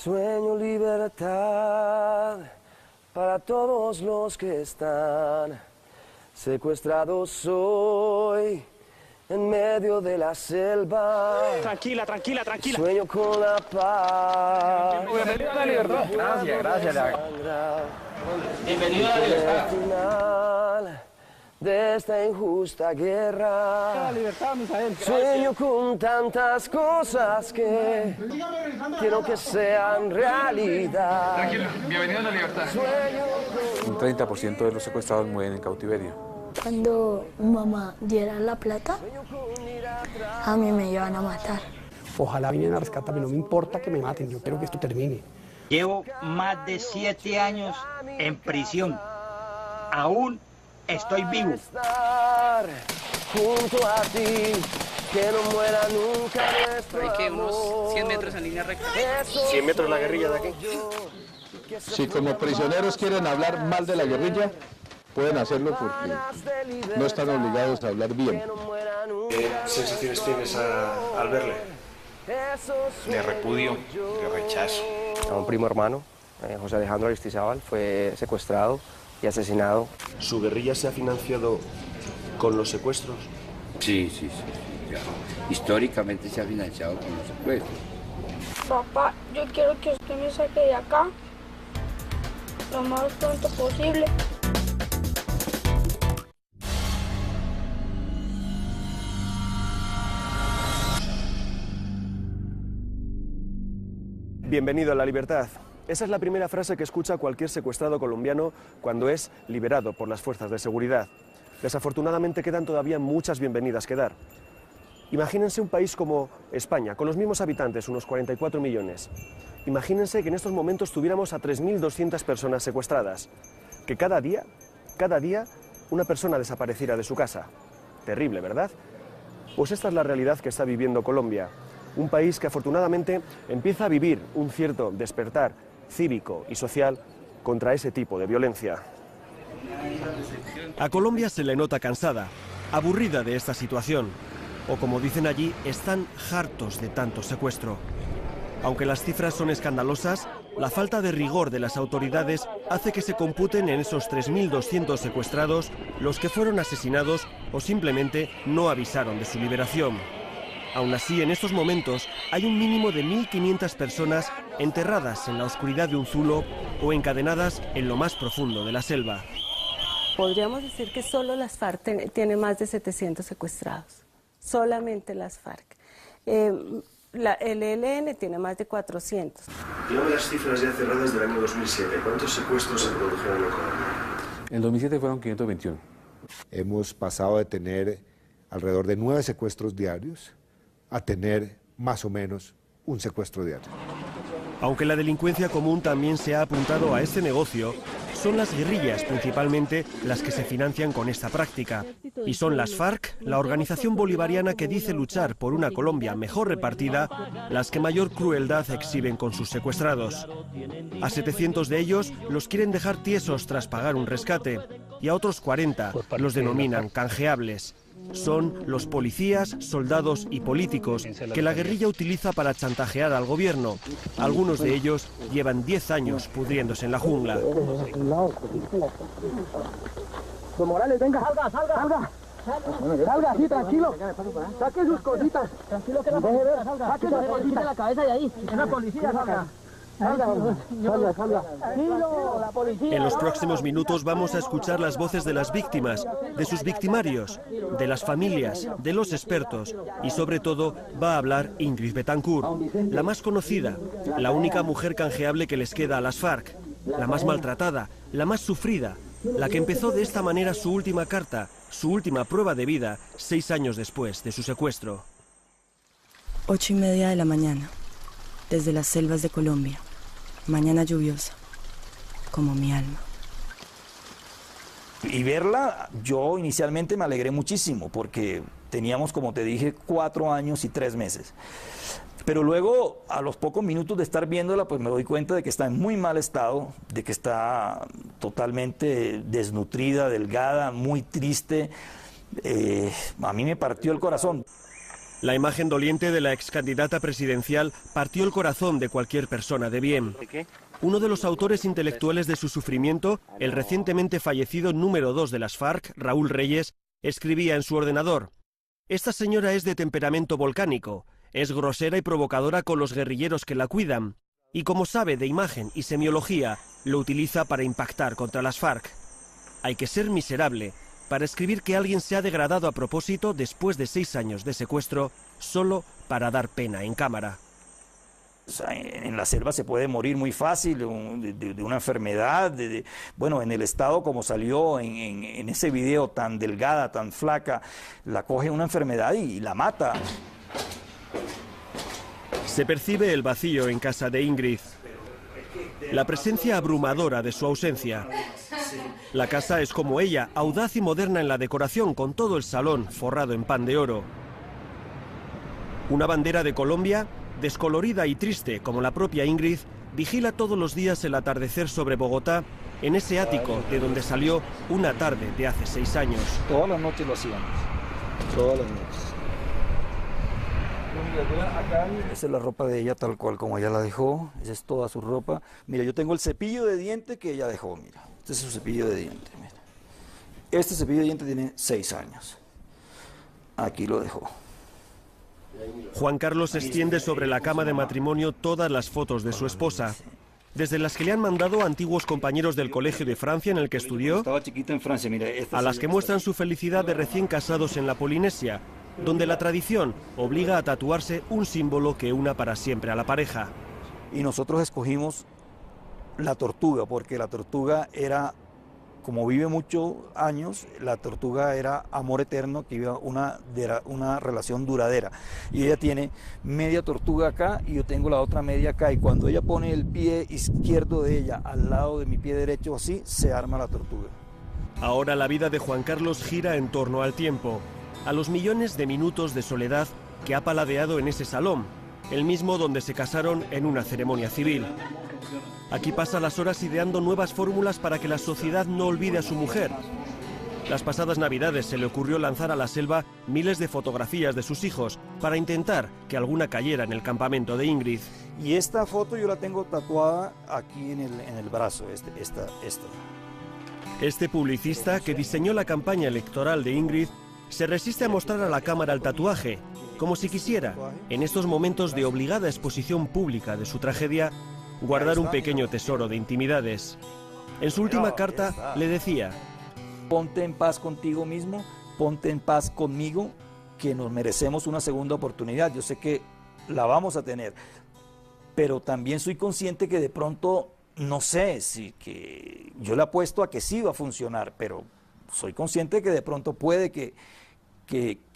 Sueño libertad para todos los que están secuestrados hoy en medio de la selva. Tranquila, tranquila, tranquila. Sueño con la paz. Bienvenido a la libertad. Gracias. Bienvenido a la libertad. Final de esta injusta guerra. La libertad, Misael. Sueño con tantas cosas que quiero que sean realidad. Tranquilo, bienvenido a la libertad. Un 30% de los secuestrados mueren en cautiverio. Cuando mamá diera la plata, a mí me iban a matar. Ojalá vinieran a rescatarme, no me importa que me maten, yo quiero que esto termine. Llevo más de 7 años en prisión. Aún estoy vivo. Estar junto a ti, que no muera nunca nuestro Hay que unos amor. 100 metros en línea recta. 100 metros la guerrilla de aquí. Si como prisioneros quieren hablar mal de la guerrilla, pueden hacerlo porque no están obligados a hablar bien. ¿Qué sensaciones tienes al verle? De repudio, de rechazo. A un primo hermano, José Alejandro Aristizábal, fue secuestrado y asesinado. ¿Su guerrilla se ha financiado con los secuestros? Sí. Históricamente se ha financiado con los secuestros. Papá, yo quiero que usted me saque de acá lo más pronto posible. Bienvenido a la libertad. Esa es la primera frase que escucha cualquier secuestrado colombiano cuando es liberado por las fuerzas de seguridad. Desafortunadamente quedan todavía muchas bienvenidas que dar. Imagínense un país como España, con los mismos habitantes, unos 44 millones. Imagínense que en estos momentos tuviéramos a 3.200 personas secuestradas. Que cada día, una persona desapareciera de su casa. Terrible, ¿verdad? Pues esta es la realidad que está viviendo Colombia. Un país que afortunadamente empieza a vivir un cierto despertar cívico y social contra ese tipo de violencia. A Colombia se le nota cansada, aburrida de esta situación, o como dicen allí, están hartos de tanto secuestro. Aunque las cifras son escandalosas, la falta de rigor de las autoridades hace que se computen en esos 3.200 secuestrados los que fueron asesinados o simplemente no avisaron de su liberación. Aún así, en estos momentos hay un mínimo de 1.500 personas enterradas en la oscuridad de un zulo o encadenadas en lo más profundo de la selva. Podríamos decir que solo las FARC tiene más de 700 secuestrados, solamente las FARC. El ELN tiene más de 400. Tenemos las cifras ya cerradas del año 2007. ¿Cuántos secuestros se produjeron en Colombia? En 2007 fueron 521. Hemos pasado de tener alrededor de 9 secuestros diarios a tener más o menos un secuestro diario. Aunque la delincuencia común también se ha apuntado a este negocio, son las guerrillas principalmente las que se financian con esta práctica. Y son las FARC, la organización bolivariana que dice luchar por una Colombia mejor repartida, las que mayor crueldad exhiben con sus secuestrados. A 700 de ellos los quieren dejar tiesos tras pagar un rescate, y a otros 40 los denominan canjeables. Son los policías, soldados y políticos que la guerrilla utiliza para chantajear al gobierno. Algunos de ellos llevan 10 años pudriéndose en la jungla. Don Morales, venga, salga. Salga, sí, tranquilo. Saque sus cositas. Tranquilo que la policía salga. Saque sus cositas de la cabeza de ahí. Es la policía, salga. Salga. En los próximos minutos vamos a escuchar las voces de las víctimas, de sus victimarios, de las familias, de los expertos y sobre todo va a hablar Ingrid Betancourt, la más conocida, la única mujer canjeable que les queda a las FARC, la más maltratada, la más sufrida, la que empezó de esta manera su última carta, su última prueba de vida, 6 años después de su secuestro. 8:30 de la mañana, desde las selvas de Colombia. Mañana lluviosa, como mi alma. Y verla, yo inicialmente me alegré muchísimo, porque teníamos, como te dije, 4 años y 3 meses. Pero luego, a los pocos minutos de estar viéndola, pues me doy cuenta de que está en muy mal estado, de que está totalmente desnutrida, delgada, muy triste. A mí me partió el corazón. La imagen doliente de la ex candidata presidencial partió el corazón de cualquier persona de bien. Uno de los autores intelectuales de su sufrimiento, el recientemente fallecido número 2 de las FARC, Raúl Reyes, escribía en su ordenador: «Esta señora es de temperamento volcánico, es grosera y provocadora con los guerrilleros que la cuidan, y como sabe de imagen y semiología, lo utiliza para impactar contra las FARC. Hay que ser miserable para escribir que alguien se ha degradado a propósito después de 6 años de secuestro solo para dar pena en cámara». O sea, en la selva se puede morir muy fácil de una enfermedad, bueno, en el estado como salió en ese video tan delgada, tan flaca, la coge una enfermedad y la mata. Se percibe el vacío en casa de Ingrid, la presencia abrumadora de su ausencia. La casa es como ella, audaz y moderna en la decoración, con todo el salón forrado en pan de oro. Una bandera de Colombia, descolorida y triste como la propia Ingrid, vigila todos los días el atardecer sobre Bogotá, en ese ático de donde salió una tarde de hace 6 años. Todas las noches lo hacíamos, todas las noches. Esa es la ropa de ella tal cual como ella la dejó, esa es toda su ropa. Mira, yo tengo el cepillo de diente que ella dejó, mira, este es su cepillo de diente, mira. Este cepillo de diente tiene 6 años, aquí lo dejó. Juan Carlos extiende sobre la cama de matrimonio todas las fotos de su esposa, desde las que le han mandado antiguos compañeros del colegio de Francia en el que estudió, Estaba chiquita en Francia, mira, a las que muestran su felicidad de recién casados en la Polinesia, donde la tradición obliga a tatuarse un símbolo que una para siempre a la pareja. Y nosotros escogimos la tortuga, porque la tortuga era, como vive muchos años, la tortuga era amor eterno, que iba una relación duradera. Y ella tiene media tortuga acá y yo tengo la otra media acá. Y cuando ella pone el pie izquierdo de ella al lado de mi pie derecho, así se arma la tortuga. Ahora la vida de Juan Carlos gira en torno al tiempo, a los millones de minutos de soledad que ha paladeado en ese salón, el mismo donde se casaron en una ceremonia civil. Aquí pasa las horas ideando nuevas fórmulas para que la sociedad no olvide a su mujer. Las pasadas Navidades se le ocurrió lanzar a la selva miles de fotografías de sus hijos para intentar que alguna cayera en el campamento de Ingrid. Y esta foto yo la tengo tatuada aquí en el brazo, esta. Este publicista, que diseñó la campaña electoral de Ingrid, se resiste a mostrar a la cámara el tatuaje, como si quisiera, en estos momentos de obligada exposición pública de su tragedia, guardar un pequeño tesoro de intimidades. En su última carta le decía: ponte en paz contigo mismo, ponte en paz conmigo, que nos merecemos una segunda oportunidad. Yo sé que la vamos a tener, pero también soy consciente que de pronto, no sé, si que yo le apuesto a que sí va a funcionar, pero soy consciente que de pronto puede que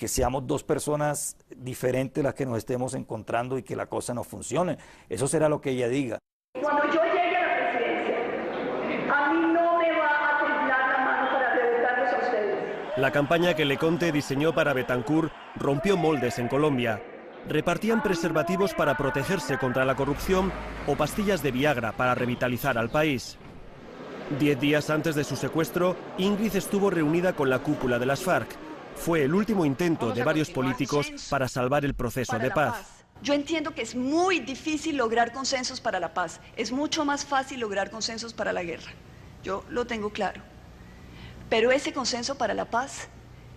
seamos dos personas diferentes las que nos estemos encontrando y que la cosa no funcione. Eso será lo que ella diga. Cuando yo llegue a la presidencia, a mí no me va a temblar la mano para reventarlos a ustedes. La campaña que Leconte diseñó para Betancourt rompió moldes en Colombia. Repartían preservativos para protegerse contra la corrupción o pastillas de Viagra para revitalizar al país. 10 días antes de su secuestro, Ingrid estuvo reunida con la cúpula de las FARC. Fue el último intento de varios políticos para salvar el proceso de paz. Yo entiendo que es muy difícil lograr consensos para la paz. Es mucho más fácil lograr consensos para la guerra. Yo lo tengo claro. Pero ese consenso para la paz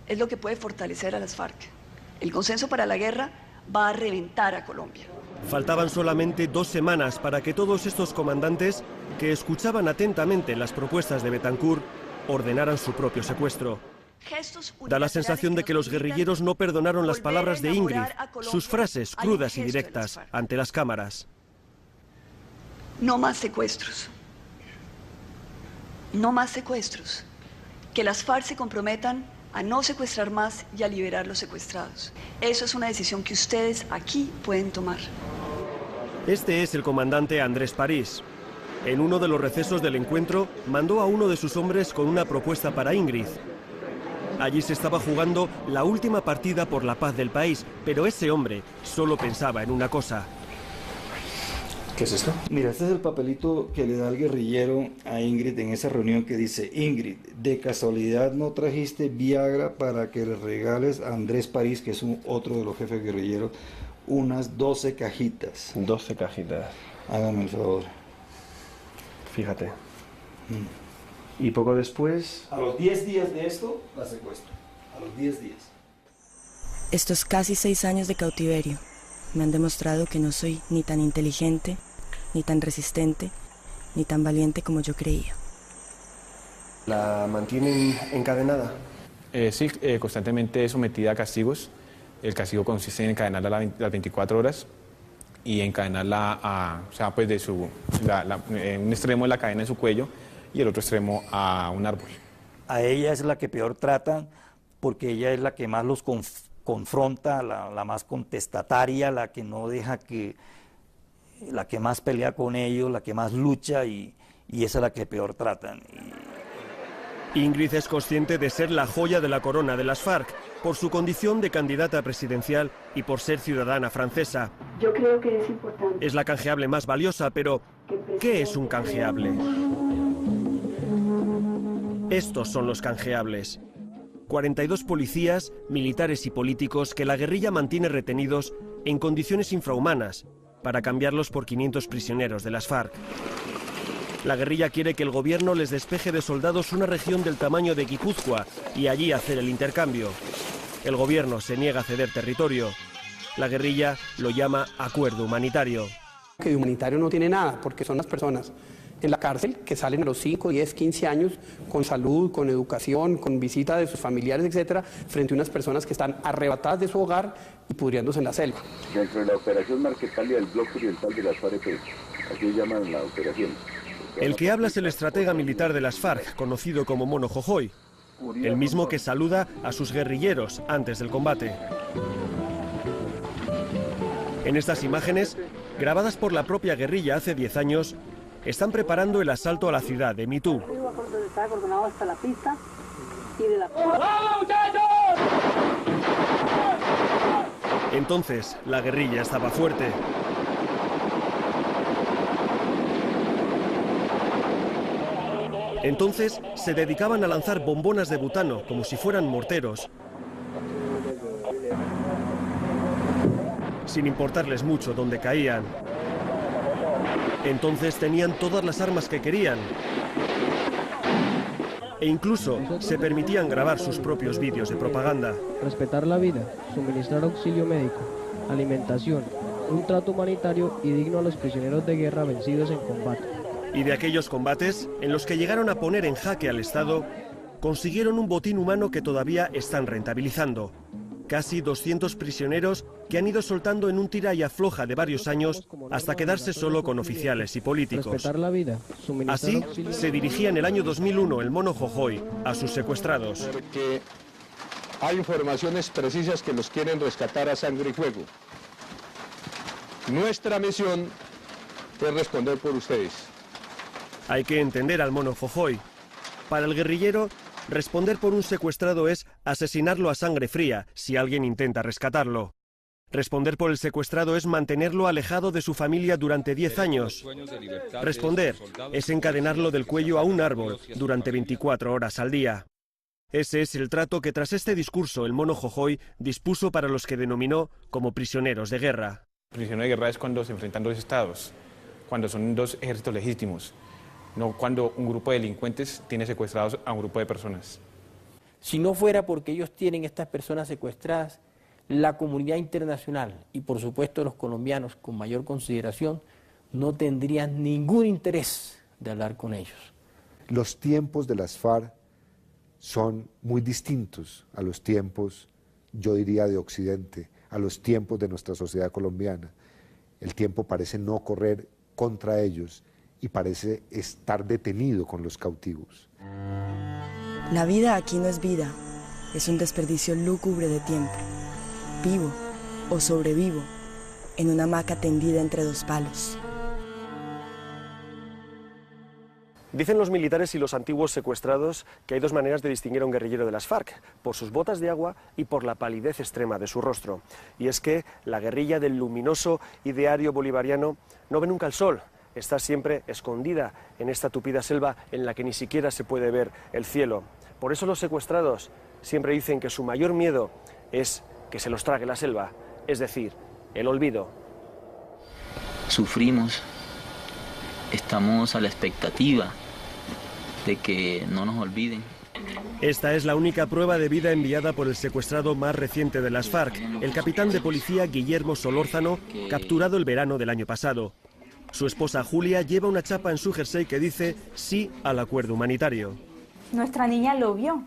es lo que puede fortalecer a las FARC. El consenso para la guerra va a reventar a Colombia. Faltaban solamente 2 semanas para que todos estos comandantes, que escuchaban atentamente las propuestas de Betancourt, ordenaran su propio secuestro. Da la sensación de que los guerrilleros no perdonaron las palabras de Ingrid, sus frases crudas y directas ante las cámaras. No más secuestros. No más secuestros. Que las FARC se comprometan a no secuestrar más y a liberar los secuestrados. Eso es una decisión que ustedes aquí pueden tomar. Este es el comandante Andrés París. En uno de los recesos del encuentro, mandó a uno de sus hombres con una propuesta para Ingrid. Allí se estaba jugando la última partida por la paz del país, pero ese hombre solo pensaba en una cosa: ¿Qué es esto? Mira, este es el papelito que le da el guerrillero a Ingrid en esa reunión que dice: Ingrid, de casualidad no trajiste Viagra para que le regales a Andrés París, que es otro de los jefes guerrilleros, unas 12 cajitas. 12 cajitas. Hágame el favor. Fíjate. Y poco después... A los 10 días de esto, la secuestro. A los 10 días. Estos casi 6 años de cautiverio me han demostrado que no soy ni tan inteligente, ni tan resistente, ni tan valiente como yo creía. ¿La mantienen encadenada? Sí, constantemente sometida a castigos. El castigo consiste en encadenarla las 24 horas y encadenarla o sea, pues de un extremo de la cadena en su cuello y el otro extremo a un árbol. A ella es la que peor tratan porque ella es la que más los confronta, la más contestataria, la que no deja la que más pelea con ellos, la que más lucha y esa es la que peor tratan. Ingrid es consciente de ser la joya de la corona de las FARC por su condición de candidata presidencial y por ser ciudadana francesa. Yo creo que es importante. Es la canjeable más valiosa, pero ¿qué es un canjeable? Estos son los canjeables. 42 policías, militares y políticos que la guerrilla mantiene retenidos en condiciones infrahumanas para cambiarlos por 500 prisioneros de las FARC. La guerrilla quiere que el gobierno les despeje de soldados una región del tamaño de Guipúzcoa y allí hacer el intercambio. El gobierno se niega a ceder territorio. La guerrilla lo llama acuerdo humanitario. Que de humanitario no tiene nada, porque son las personas en la cárcel que salen a los 5, 10, 15 años con salud, con educación, con visita de sus familiares, etcétera, frente a unas personas que están arrebatadas de su hogar y pudriéndose en la selva. Dentro de la operación Marquetalia del bloque oriental de las FARC, así llaman la operación. El que habla es el estratega militar de las FARC, conocido como Mono Jojoy, el mismo que saluda a sus guerrilleros antes del combate. En estas imágenes, grabadas por la propia guerrilla hace 10 años, están preparando el asalto a la ciudad de Mitú. Entonces, la guerrilla estaba fuerte. Entonces, se dedicaban a lanzar bombonas de butano como si fueran morteros, sin importarles mucho dónde caían. Entonces tenían todas las armas que querían e incluso se permitían grabar sus propios vídeos de propaganda. Respetar la vida, suministrar auxilio médico, alimentación, un trato humanitario y digno a los prisioneros de guerra vencidos en combate. Y de aquellos combates, en los que llegaron a poner en jaque al Estado, consiguieron un botín humano que todavía están rentabilizando. Casi 200 prisioneros que han ido soltando en un tira y afloja de varios años hasta quedarse solo con oficiales y políticos. Así se dirigía en el año 2001 el Mono Jojoy a sus secuestrados. Porque hay informaciones precisas que los quieren rescatar a sangre y fuego. Nuestra misión es responder por ustedes. Hay que entender al Mono Jojoy. Para el guerrillero, responder por un secuestrado es asesinarlo a sangre fría si alguien intenta rescatarlo. Responder por el secuestrado es mantenerlo alejado de su familia durante 10 años. Responder es encadenarlo del cuello a un árbol durante 24 horas al día. Ese es el trato que tras este discurso el Mono Jojoy dispuso para los que denominó como prisioneros de guerra. Prisionero de guerra es cuando se enfrentan dos estados, cuando son dos ejércitos legítimos. No cuando un grupo de delincuentes tiene secuestrados a un grupo de personas. Si no fuera porque ellos tienen estas personas secuestradas, la comunidad internacional y por supuesto los colombianos con mayor consideración no tendrían ningún interés de hablar con ellos. Los tiempos de las FARC son muy distintos a los tiempos, yo diría, de Occidente, a los tiempos de nuestra sociedad colombiana. El tiempo parece no correr contra ellos y parece estar detenido con los cautivos. La vida aquí no es vida, es un desperdicio lúgubre de tiempo. Vivo o sobrevivo en una hamaca tendida entre dos palos. Dicen los militares y los antiguos secuestrados que hay dos maneras de distinguir a un guerrillero de las FARC, por sus botas de agua y por la palidez extrema de su rostro. Y es que la guerrilla del luminoso ideario bolivariano no ve nunca el sol, está siempre escondida en esta tupida selva en la que ni siquiera se puede ver el cielo. Por eso los secuestrados siempre dicen que su mayor miedo es que se los trague la selva, es decir, el olvido. Sufrimos, estamos a la expectativa de que no nos olviden. Esta es la única prueba de vida enviada por el secuestrado más reciente de las FARC, el capitán de policía Guillermo Solórzano, capturado el verano del año pasado. Su esposa Julia lleva una chapa en su jersey que dice sí al acuerdo humanitario. Nuestra niña lo vio.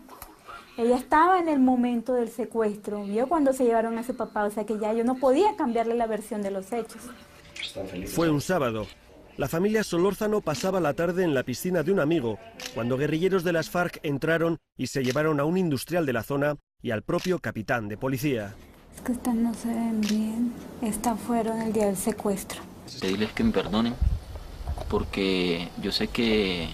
Ella estaba en el momento del secuestro, vio cuando se llevaron a su papá, o sea que ya yo no podía cambiarle la versión de los hechos. Fue un sábado. La familia Solórzano pasaba la tarde en la piscina de un amigo, cuando guerrilleros de las FARC entraron y se llevaron a un industrial de la zona y al propio capitán de policía. Es que estas no se ven bien. Estas fueron el día del secuestro. Pedirles que me perdonen, porque yo sé que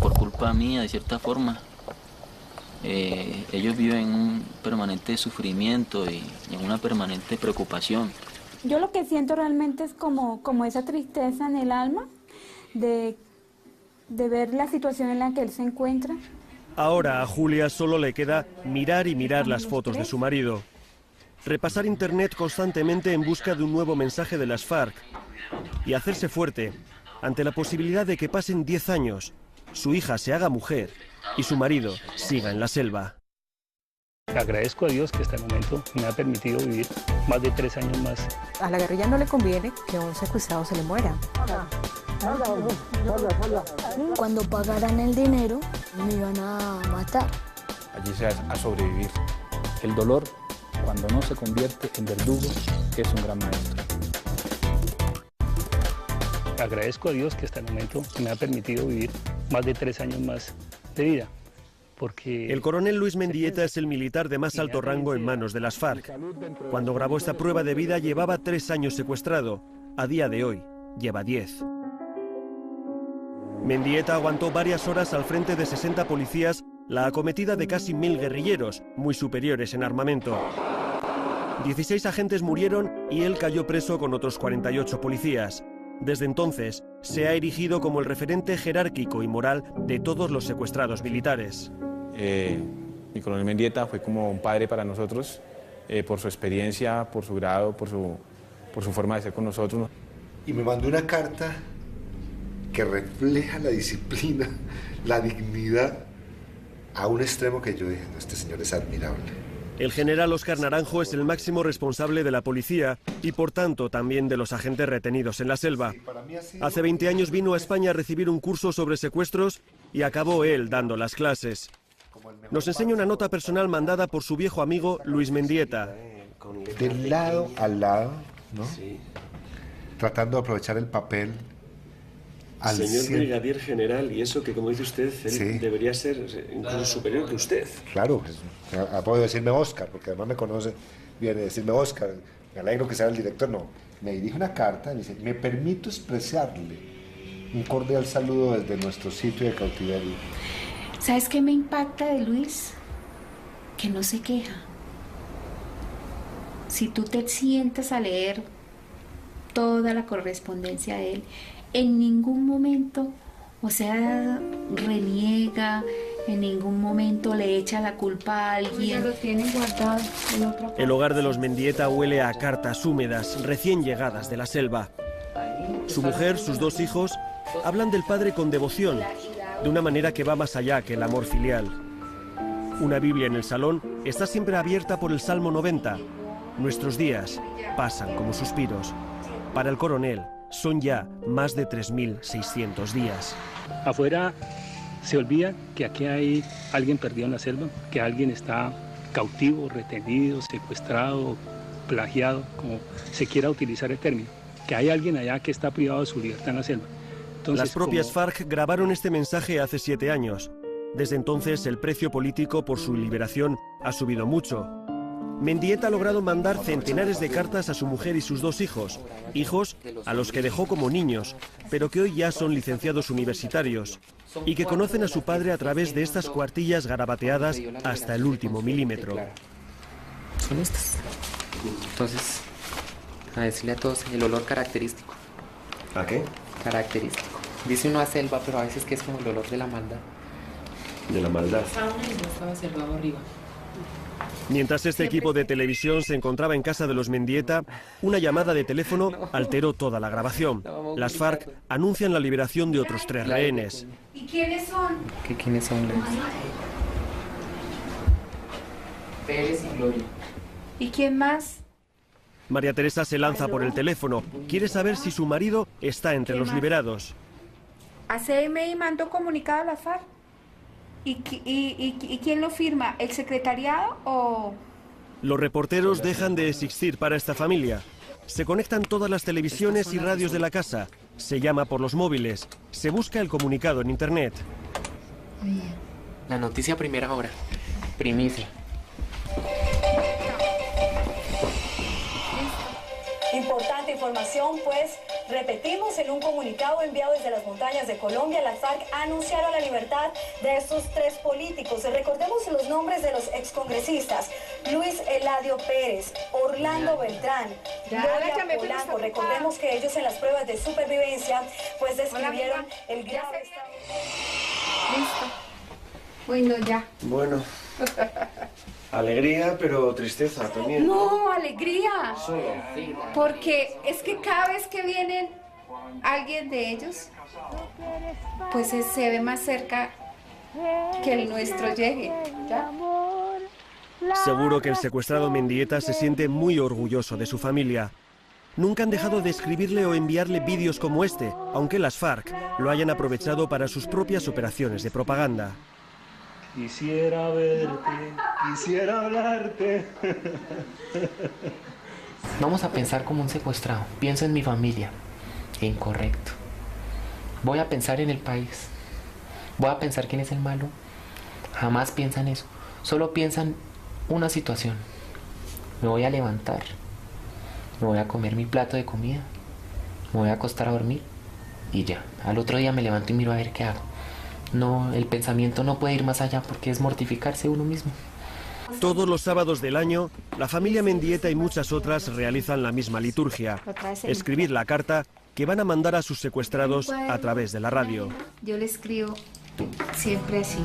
por culpa mía, de cierta forma, ellos viven en un permanente sufrimiento y en una permanente preocupación. Yo lo que siento realmente es como esa tristeza en el alma de ver la situación en la que él se encuentra. Ahora a Julia solo le queda mirar y mirar las fotos de su marido. Repasar internet constantemente en busca de un nuevo mensaje de las FARC y hacerse fuerte ante la posibilidad de que pasen 10 años, su hija se haga mujer y su marido siga en la selva. Agradezco a Dios que hasta el momento me ha permitido vivir más de 3 años más. A la guerrilla no le conviene que a un secuestrado se le muera. Cuando pagaran el dinero, me iban a matar. Allí se va a sobrevivir. El dolor, cuando no se convierte en verdugo, es un gran maestro. Agradezco a Dios que hasta el momento me ha permitido vivir más de 3 años más de vida. Porque el coronel Luis Mendieta es el militar de más alto rango en manos de las FARC. Cuando grabó esta prueba de vida llevaba 3 años secuestrado. A día de hoy lleva 10. Mendieta aguantó varias horas al frente de 60 policías la acometida de casi 1000 guerrilleros, muy superiores en armamento. 16 agentes murieron y él cayó preso con otros 48 policías. Desde entonces se ha erigido como el referente jerárquico y moral de todos los secuestrados militares. Mi coronel Mendieta fue como un padre para nosotros, por su experiencia, por su grado, por su forma de ser con nosotros. Y me mandó una carta que refleja la disciplina, la dignidad, a un extremo que yo dije, no, este señor es admirable. El general Óscar Naranjo es el máximo responsable de la policía y por tanto también de los agentes retenidos en la selva. Hace 20 años vino a España a recibir un curso sobre secuestros y acabó él dando las clases. Nos enseña una nota personal mandada por su viejo amigo Luis Mendieta. De lado a lado, ¿no? Sí. Tratando de aprovechar el papel. Señor brigadier general, y eso que, como dice usted, él sí debería ser incluso superior que usted. Claro, ha podido decirme Óscar, porque además me conoce, viene a decirme Óscar, me alegro que sea el director, no. Me dirige una carta y dice, me permito expresarle un cordial saludo desde nuestro sitio de cautiverio. ¿Sabes qué me impacta de Luis? Que no se queja. Si tú te sientas a leer toda la correspondencia de él, en ningún momento, o sea, reniega, en ningún momento le echa la culpa a alguien. Lo tienen guardado en otra parte. El hogar de los Mendieta huele a cartas húmedas, recién llegadas de la selva. Su mujer, sus 2 hijos, hablan del padre con devoción, de una manera que va más allá que el amor filial. Una Biblia en el salón está siempre abierta por el Salmo 90. Nuestros días pasan como suspiros. Para el coronel, son ya más de 3.600 días. Afuera se olvida que aquí hay alguien perdido en la selva, que alguien está cautivo, retenido, secuestrado, plagiado, como se quiera utilizar el término, que hay alguien allá que está privado de su libertad en la selva. Entonces, las propias FARC grabaron este mensaje hace 7 años. Desde entonces el precio político por su liberación ha subido mucho. Mendieta ha logrado mandar centenares de cartas a su mujer y sus 2 hijos, hijos a los que dejó como niños, pero que hoy ya son licenciados universitarios y que conocen a su padre a través de estas cuartillas garabateadas hasta el último milímetro. Son estas. Entonces, a decirle a todos el olor característico. ¿A qué? Característico. Dice uno a selva, pero a veces que es como el olor de la maldad. De la maldad. Estaba selvado arriba. Mientras este equipo de televisión se encontraba en casa de los Mendieta, una llamada de teléfono alteró toda la grabación. Las FARC anuncian la liberación de otros 3 rehenes. ¿Y quiénes son? ¿Quiénes son? Pérez y Gloria. ¿Y quién más? María Teresa se lanza por el teléfono. Quiere saber si su marido está entre los liberados. A CMI mandó comunicado a la FARC. ¿Y quién lo firma? ¿El secretariado o...? Los reporteros dejan de existir para esta familia. Se conectan todas las televisiones y radios de la casa. Se llama por los móviles. Se busca el comunicado en internet. La noticia a primera hora. Primicia. Importante información, pues, repetimos, en un comunicado enviado desde las montañas de Colombia, las FARC anunciaron la libertad de estos 3 políticos. Recordemos los nombres de los excongresistas: Luis Eladio Pérez, Orlando Beltrán, Gloria Polanco. Recordemos que ellos en las pruebas de supervivencia, pues, describieron el grave estado. Listo. Bueno, ya. Bueno. Alegría, pero tristeza también. No, alegría. Solo. Porque es que cada vez que vienen alguien de ellos, pues se ve más cerca que el nuestro llegue. ¿Ya? Seguro que el secuestrado Mendieta se siente muy orgulloso de su familia. Nunca han dejado de escribirle o enviarle vídeos como este, aunque las FARC lo hayan aprovechado para sus propias operaciones de propaganda. Quisiera verte, quisiera hablarte. Vamos a pensar como un secuestrado. Pienso en mi familia. Incorrecto. Voy a pensar en el país. Voy a pensar quién es el malo. Jamás piensan eso. Solo piensan una situación. Me voy a levantar. Me voy a comer mi plato de comida. Me voy a acostar a dormir. Y ya. Al otro día me levanto y miro a ver qué hago. No, el pensamiento no puede ir más allá porque es mortificarse uno mismo. Todos los sábados del año, la familia Mendieta y muchas otras realizan la misma liturgia: escribir la carta que van a mandar a sus secuestrados a través de la radio. Yo le escribo siempre así.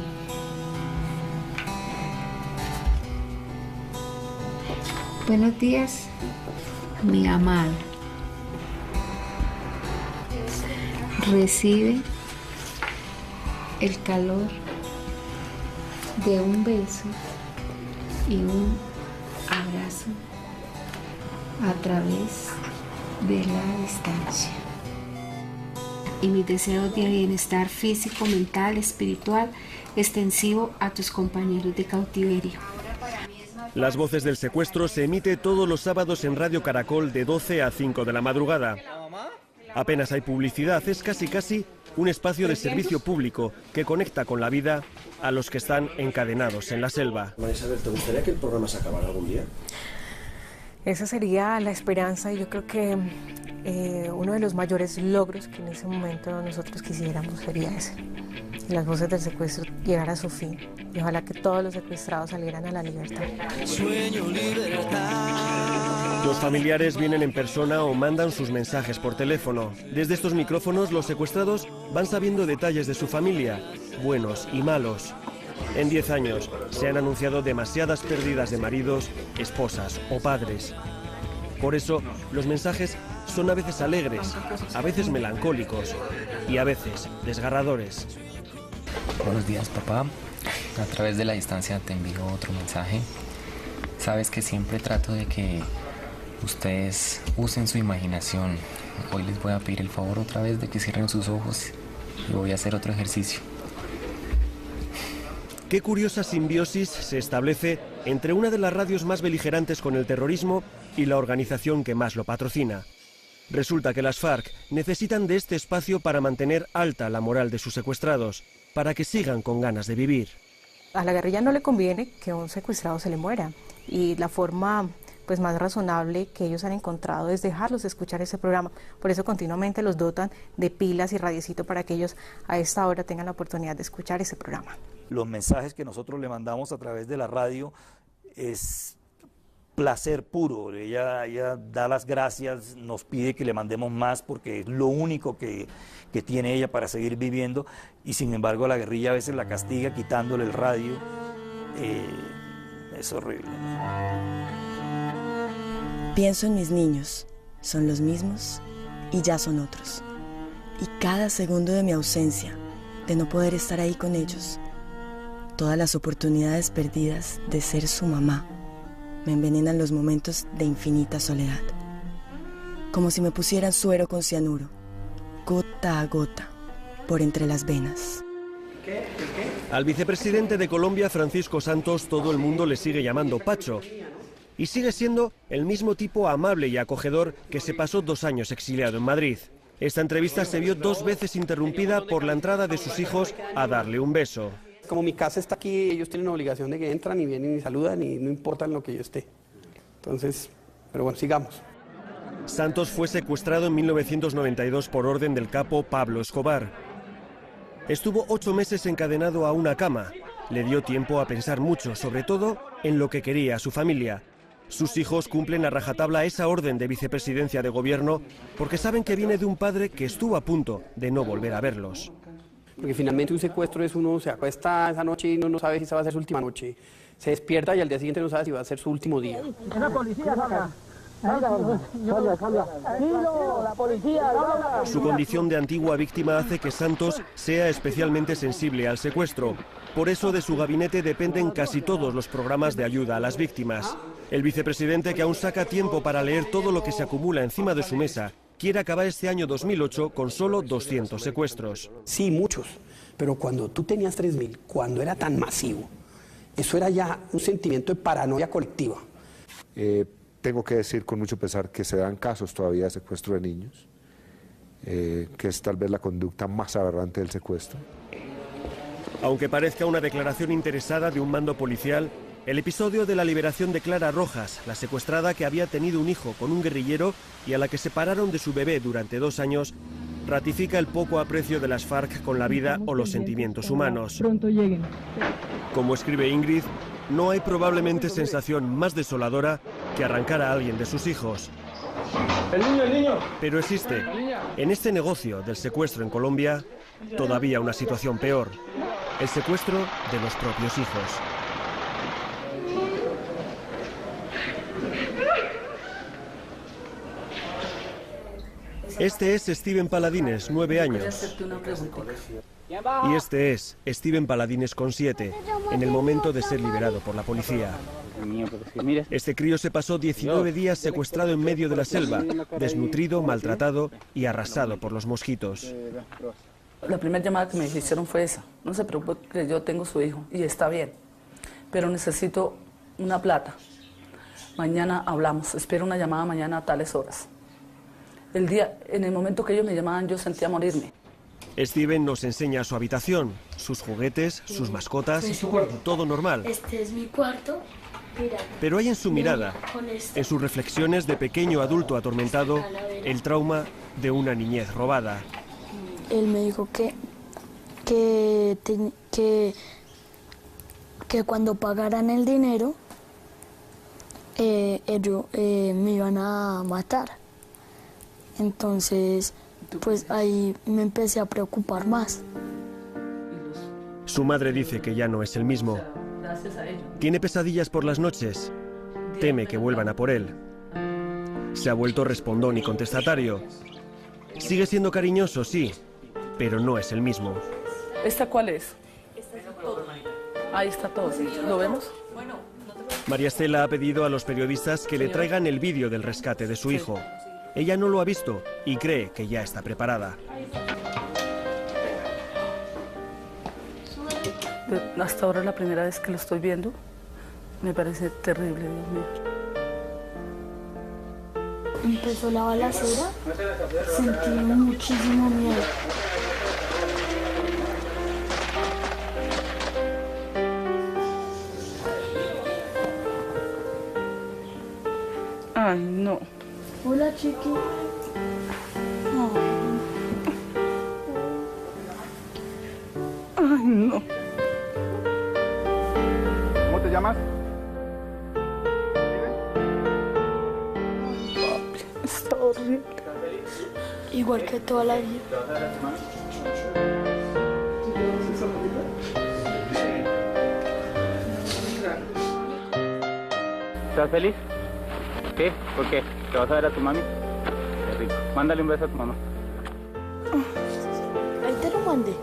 Buenos días, mi amado. Recibe el calor de un beso y un abrazo a través de la distancia. Y mis deseos de bienestar físico, mental, espiritual, extensivo a tus compañeros de cautiverio. Las voces del secuestro se emite todos los sábados en Radio Caracol de 12 a 5 de la madrugada. Apenas hay publicidad, es casi un espacio de servicio público que conecta con la vida a los que están encadenados en la selva. María Isabel, ¿te gustaría que el programa se acabara algún día? Esa sería la esperanza y yo creo que uno de los mayores logros que en ese momento nosotros quisiéramos sería ese. Que las voces del secuestro llegaran a su fin y ojalá que todos los secuestrados salieran a la libertad. Sueño libertad. Los familiares vienen en persona o mandan sus mensajes por teléfono. Desde estos micrófonos los secuestrados van sabiendo detalles de su familia, buenos y malos. En 10 años se han anunciado demasiadas pérdidas de maridos, esposas o padres. Por eso los mensajes son a veces alegres, a veces melancólicos y a veces desgarradores. Buenos días, papá. A través de la distancia te envío otro mensaje. Sabes que siempre trato de que ustedes usen su imaginación. Hoy les voy a pedir el favor otra vez de que cierren sus ojos y voy a hacer otro ejercicio. Qué curiosa simbiosis se establece entre una de las radios más beligerantes con el terrorismo y la organización que más lo patrocina. Resulta que las FARC necesitan de este espacio para mantener alta la moral de sus secuestrados, para que sigan con ganas de vivir. A la guerrilla no le conviene que un secuestrado se le muera. y la forma pues más razonable que ellos han encontrado es dejarlos escuchar ese programa. Por eso continuamente los dotan de pilas y radiecito para que ellos a esta hora tengan la oportunidad de escuchar ese programa. Los mensajes que nosotros le mandamos a través de la radio es placer puro. Ella da las gracias, nos pide que le mandemos más porque es lo único que tiene ella para seguir viviendo, y sin embargo la guerrilla a veces la castiga quitándole el radio. Es horrible. Pienso en mis niños, son los mismos y ya son otros. Y cada segundo de mi ausencia, de no poder estar ahí con ellos, todas las oportunidades perdidas de ser su mamá, me envenenan los momentos de infinita soledad. Como si me pusieran suero con cianuro, gota a gota, por entre las venas. Al vicepresidente de Colombia, Francisco Santos, todo el mundo le sigue llamando Pacho. Y sigue siendo el mismo tipo amable y acogedor que se pasó 2 años exiliado en Madrid. Esta entrevista se vio 2 veces interrumpida por la entrada de sus hijos a darle un beso. Como mi casa está aquí, ellos tienen obligación de que entran y vienen y saludan y no importa en lo que yo esté. Entonces, pero bueno, sigamos. Santos fue secuestrado en 1992 por orden del capo Pablo Escobar. Estuvo 8 meses encadenado a una cama. Le dio tiempo a pensar mucho, sobre todo en lo que quería su familia. Sus hijos cumplen a rajatabla esa orden de vicepresidencia de gobierno porque saben que viene de un padre que estuvo a punto de no volver a verlos. Porque finalmente un secuestro es uno se acuesta esa noche y no sabe si esa va a ser su última noche. Se despierta y al día siguiente no sabe si va a ser su último día. ¡La policía, salga! Su condición de antigua víctima hace que Santos sea especialmente sensible al secuestro. Por eso de su gabinete dependen casi todos los programas de ayuda a las víctimas. El vicepresidente, que aún saca tiempo para leer todo lo que se acumula encima de su mesa, quiere acabar este año 2008 con solo 200 secuestros. Sí, muchos, pero cuando tú tenías 3.000, cuando era tan masivo, eso era ya un sentimiento de paranoia colectiva. Tengo que decir con mucho pesar que se dan casos todavía de secuestro de niños, que es tal vez la conducta más aberrante del secuestro. Aunque parezca una declaración interesada de un mando policial, el episodio de la liberación de Clara Rojas, la secuestrada que había tenido un hijo con un guerrillero y a la que separaron de su bebé durante 2 años, ratifica el poco aprecio de las FARC con la vida o los sentimientos humanos. Pronto lleguen. Como escribe Ingrid, no hay probablemente sensación más desoladora que arrancar a alguien de sus hijos. El niño. Pero existe, en este negocio del secuestro en Colombia, todavía una situación peor: el secuestro de los propios hijos. Este es Steven Paladines, 9 años. Y este es Steven Paladines con 7, en el momento de ser liberado por la policía. Este crío se pasó 19 días secuestrado en medio de la selva, desnutrido, maltratado y arrasado por los mosquitos. La primera llamada que me hicieron fue esa: no se preocupe, que yo tengo su hijo y está bien, pero necesito una plata. Mañana hablamos, espero una llamada mañana a tales horas. En el momento que ellos me llamaban, yo sentía morirme. Steven nos enseña su habitación, sus juguetes, sus mascotas, todo normal. Este es mi cuarto. Mira, pero hay en su mirada, en sus reflexiones de pequeño adulto atormentado, el trauma de una niñez robada. Él me dijo que cuando pagaran el dinero, ellos me iban a matar. Entonces, pues ahí me empecé a preocupar más. Su madre dice que ya no es el mismo. Tiene pesadillas por las noches. Teme que vuelvan a por él. Se ha vuelto respondón y contestatario. Sigue siendo cariñoso, sí, pero no es el mismo. ¿Esta cuál es? Ahí está todo. ¿Lo vemos? María Estela ha pedido a los periodistas que le traigan el vídeo del rescate de su hijo. Ella no lo ha visto y cree que ya está preparada. Hasta ahora es la primera vez que lo estoy viendo. Me parece terrible, Dios mío. Empezó la balacera, sentí muchísimo miedo. Ay, no. Hola, chiqui. Ay, no. ¿Cómo te llamas? Papi, está horrible. Igual que toda la vida. ¿Estás feliz? ¿Sí? ¿Por qué? ¿Te vas a ver a tu mami? Qué rico. Mándale un beso a tu mamá. Ahí te lo mandé.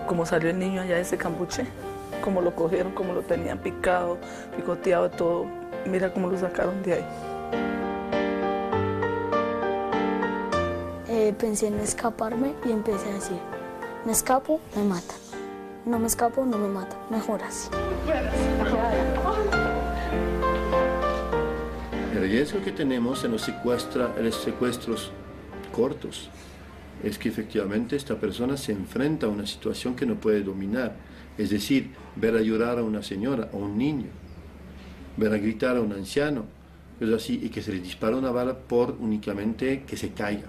Como salió el niño allá de ese cambuche, como lo cogieron, como lo tenían picado, picoteado, todo. Mira cómo lo sacaron de ahí. Pensé en escaparme y empecé a decir, me escapo, me mata. No me escapo, no me mata. Mejor así. El riesgo que tenemos en los secuestros cortos es que efectivamente esta persona se enfrenta a una situación que no puede dominar. Es decir, ver a llorar a una señora o un niño, ver a gritar a un anciano, cosas así, y que se le dispara una bala por únicamente que se caiga.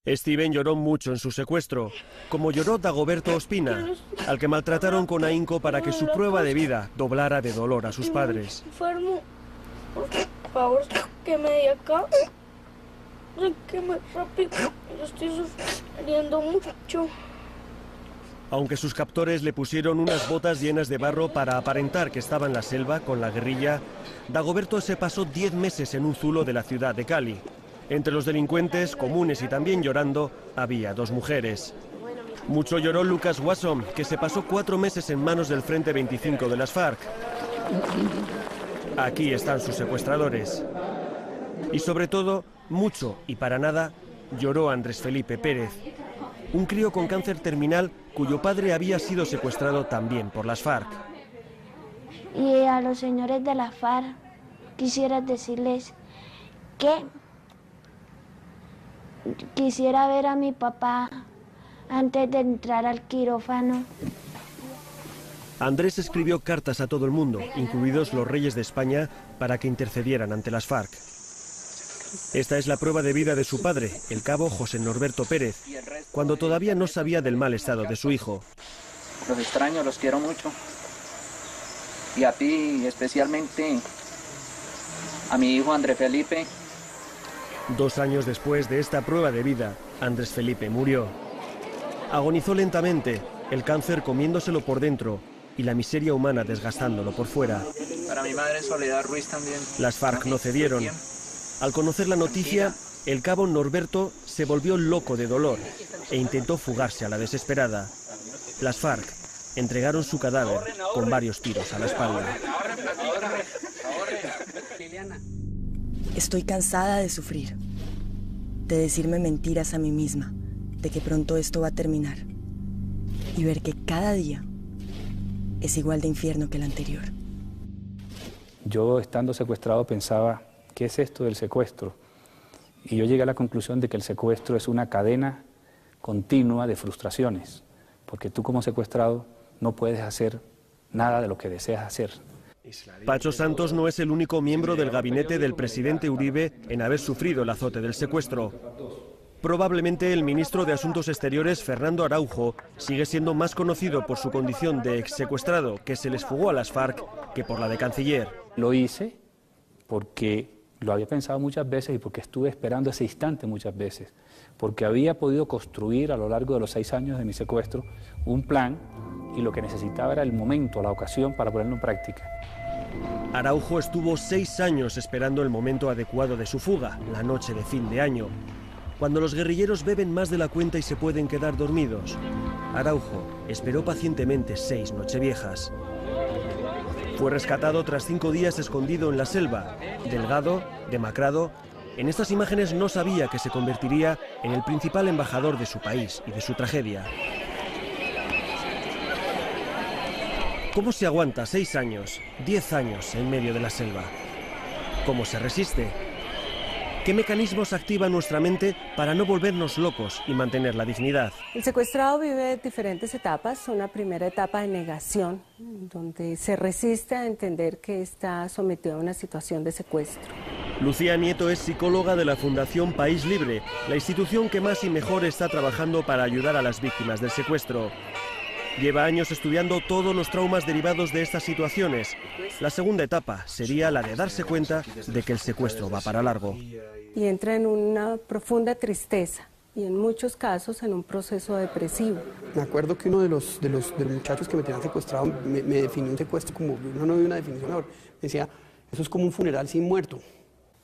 Steven lloró mucho en su secuestro, como lloró Dagoberto Ospina, al que maltrataron con ahínco para que su prueba de vida doblara de dolor a sus padres. Enfermo, por favor, que me dé acá. Sáqueme rápido, yo estoy sufriendo mucho. Aunque sus captores le pusieron unas botas llenas de barro para aparentar que estaba en la selva con la guerrilla, Dagoberto se pasó 10 meses en un zulo de la ciudad de Cali. Entre los delincuentes, comunes y también llorando, había 2 mujeres. Mucho lloró Lucas Wasson, que se pasó 4 meses en manos del Frente 25 de las FARC. Aquí están sus secuestradores. Y sobre todo, mucho y para nada, lloró Andrés Felipe Pérez, un crío con cáncer terminal cuyo padre había sido secuestrado también por las FARC. Y a los señores de la FARC quisiera decirles que quisiera ver a mi papá antes de entrar al quirófano. Andrés escribió cartas a todo el mundo, incluidos los reyes de España, para que intercedieran ante las FARC. Esta es la prueba de vida de su padre, el cabo José Norberto Pérez, cuando todavía no sabía del mal estado de su hijo. Los extraño, los quiero mucho. Y a ti especialmente, a mi hijo Andrés Felipe. 2 años después de esta prueba de vida, Andrés Felipe murió. Agonizó lentamente, el cáncer comiéndoselo por dentro y la miseria humana desgastándolo por fuera. Para mi madre Soledad Ruiz también. Las FARC no cedieron. Al conocer la noticia, el cabo Norberto se volvió loco de dolor e intentó fugarse a la desesperada. Las FARC entregaron su cadáver con varios tiros a la espalda. Estoy cansada de sufrir, de decirme mentiras a mí misma, de que pronto esto va a terminar y ver que cada día es igual de infierno que el anterior. Yo, estando secuestrado, pensaba, ¿qué es esto del secuestro? Y yo llegué a la conclusión de que el secuestro es una cadena continua de frustraciones, porque tú como secuestrado no puedes hacer nada de lo que deseas hacer. Pacho Santos no es el único miembro del gabinete del presidente Uribe en haber sufrido el azote del secuestro. Probablemente el ministro de Asuntos Exteriores, Fernando Araujo, sigue siendo más conocido por su condición de exsecuestrado que se les fugó a las FARC que por la de canciller. Lo hice porque lo había pensado muchas veces y porque estuve esperando ese instante muchas veces, porque había podido construir a lo largo de los 6 años de mi secuestro un plan y lo que necesitaba era el momento, la ocasión para ponerlo en práctica. Araujo estuvo 6 años esperando el momento adecuado de su fuga, la noche de fin de año, cuando los guerrilleros beben más de la cuenta y se pueden quedar dormidos. Araujo esperó pacientemente 6 nocheviejas. Fue rescatado tras 5 días escondido en la selva, delgado, demacrado. En estas imágenes no sabía que se convertiría en el principal embajador de su país y de su tragedia. ¿Cómo se aguanta 6 años, 10 años en medio de la selva? ¿Cómo se resiste? ¿Qué mecanismos activa nuestra mente para no volvernos locos y mantener la dignidad? El secuestrado vive diferentes etapas. Una primera etapa de negación, donde se resiste a entender que está sometido a una situación de secuestro. Lucía Nieto es psicóloga de la Fundación País Libre, la institución que más y mejor está trabajando para ayudar a las víctimas del secuestro. Lleva años estudiando todos los traumas derivados de estas situaciones. La segunda etapa sería la de darse cuenta de que el secuestro va para largo. Y entra en una profunda tristeza y en muchos casos en un proceso depresivo. Me acuerdo que uno de los muchachos que me tenían secuestrado me definió un secuestro como, no vi una definición ahora, me decía, eso es como un funeral sin muerto.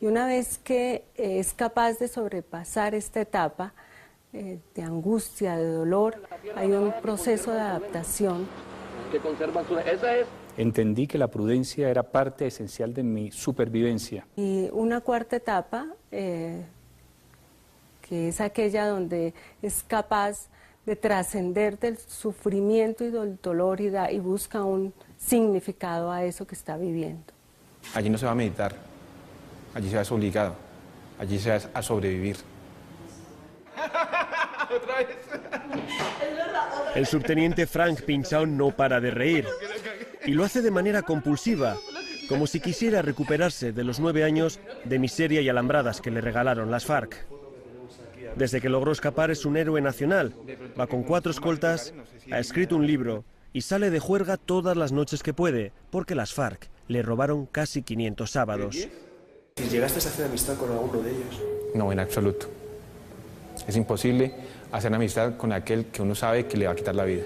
Y una vez que es capaz de sobrepasar esta etapa, de angustia, de dolor, hay un proceso de adaptación. Entendí que la prudencia era parte esencial de mi supervivencia. Y una cuarta etapa, que es aquella donde es capaz de trascender del sufrimiento y del dolor y busca un significado a eso que está viviendo. Allí no se va a meditar, allí se va a ser obligado, allí se va a sobrevivir. El subteniente Frank Pinchao no para de reír y lo hace de manera compulsiva, como si quisiera recuperarse de los 9 años de miseria y alambradas que le regalaron las FARC. Desde que logró escapar es un héroe nacional, va con 4 escoltas, ha escrito un libro y sale de juerga todas las noches que puede, porque las FARC le robaron casi 500 sábados. ¿Llegaste a hacer amistad con alguno de ellos? No, en absoluto. Es imposible hacer amistad con aquel que uno sabe que le va a quitar la vida.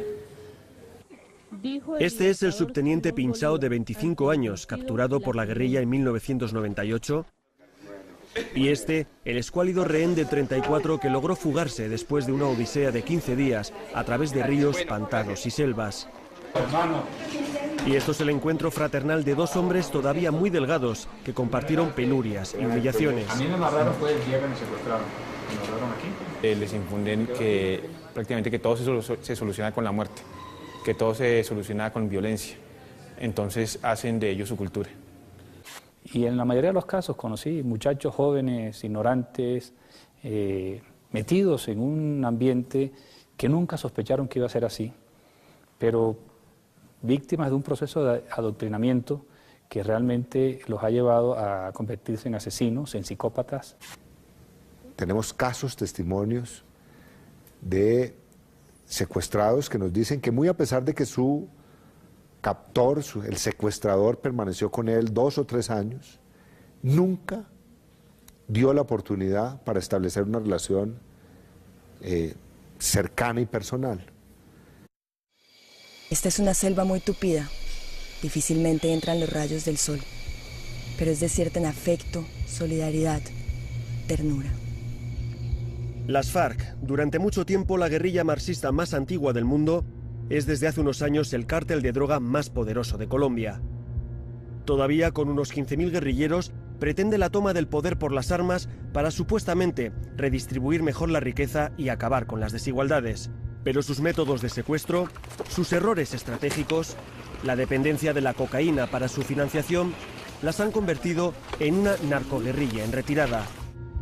Este es el subteniente Pinchao de 25 años, capturado por la guerrilla en 1998. Y este, el escuálido rehén de 34 que logró fugarse después de una odisea de 15 días a través de ríos, pantanos y selvas. Y esto es el encuentro fraternal de 2 hombres todavía muy delgados que compartieron penurias y humillaciones. A mí me amarraron fue el día que me secuestraron. Me amarraron aquí. Les infunden que prácticamente que todo se soluciona con la muerte, que todo se soluciona con violencia. Entonces hacen de ellos su cultura. Y en la mayoría de los casos conocí muchachos jóvenes, ignorantes, metidos en un ambiente que nunca sospecharon que iba a ser así, pero víctimas de un proceso de adoctrinamiento que realmente los ha llevado a convertirse en asesinos, en psicópatas. Tenemos casos, testimonios de secuestrados que nos dicen que muy a pesar de que su captor, el secuestrador, permaneció con él 2 o 3 años, nunca dio la oportunidad para establecer una relación cercana y personal. Esta es una selva muy tupida. Difícilmente entran los rayos del sol, pero es desierta en afecto, solidaridad, ternura. Las FARC, durante mucho tiempo la guerrilla marxista más antigua del mundo, es desde hace unos años el cártel de droga más poderoso de Colombia. Todavía con unos 15.000 guerrilleros, pretende la toma del poder por las armas para supuestamente redistribuir mejor la riqueza y acabar con las desigualdades. Pero sus métodos de secuestro, sus errores estratégicos, la dependencia de la cocaína para su financiación, las han convertido en una narcoguerrilla en retirada.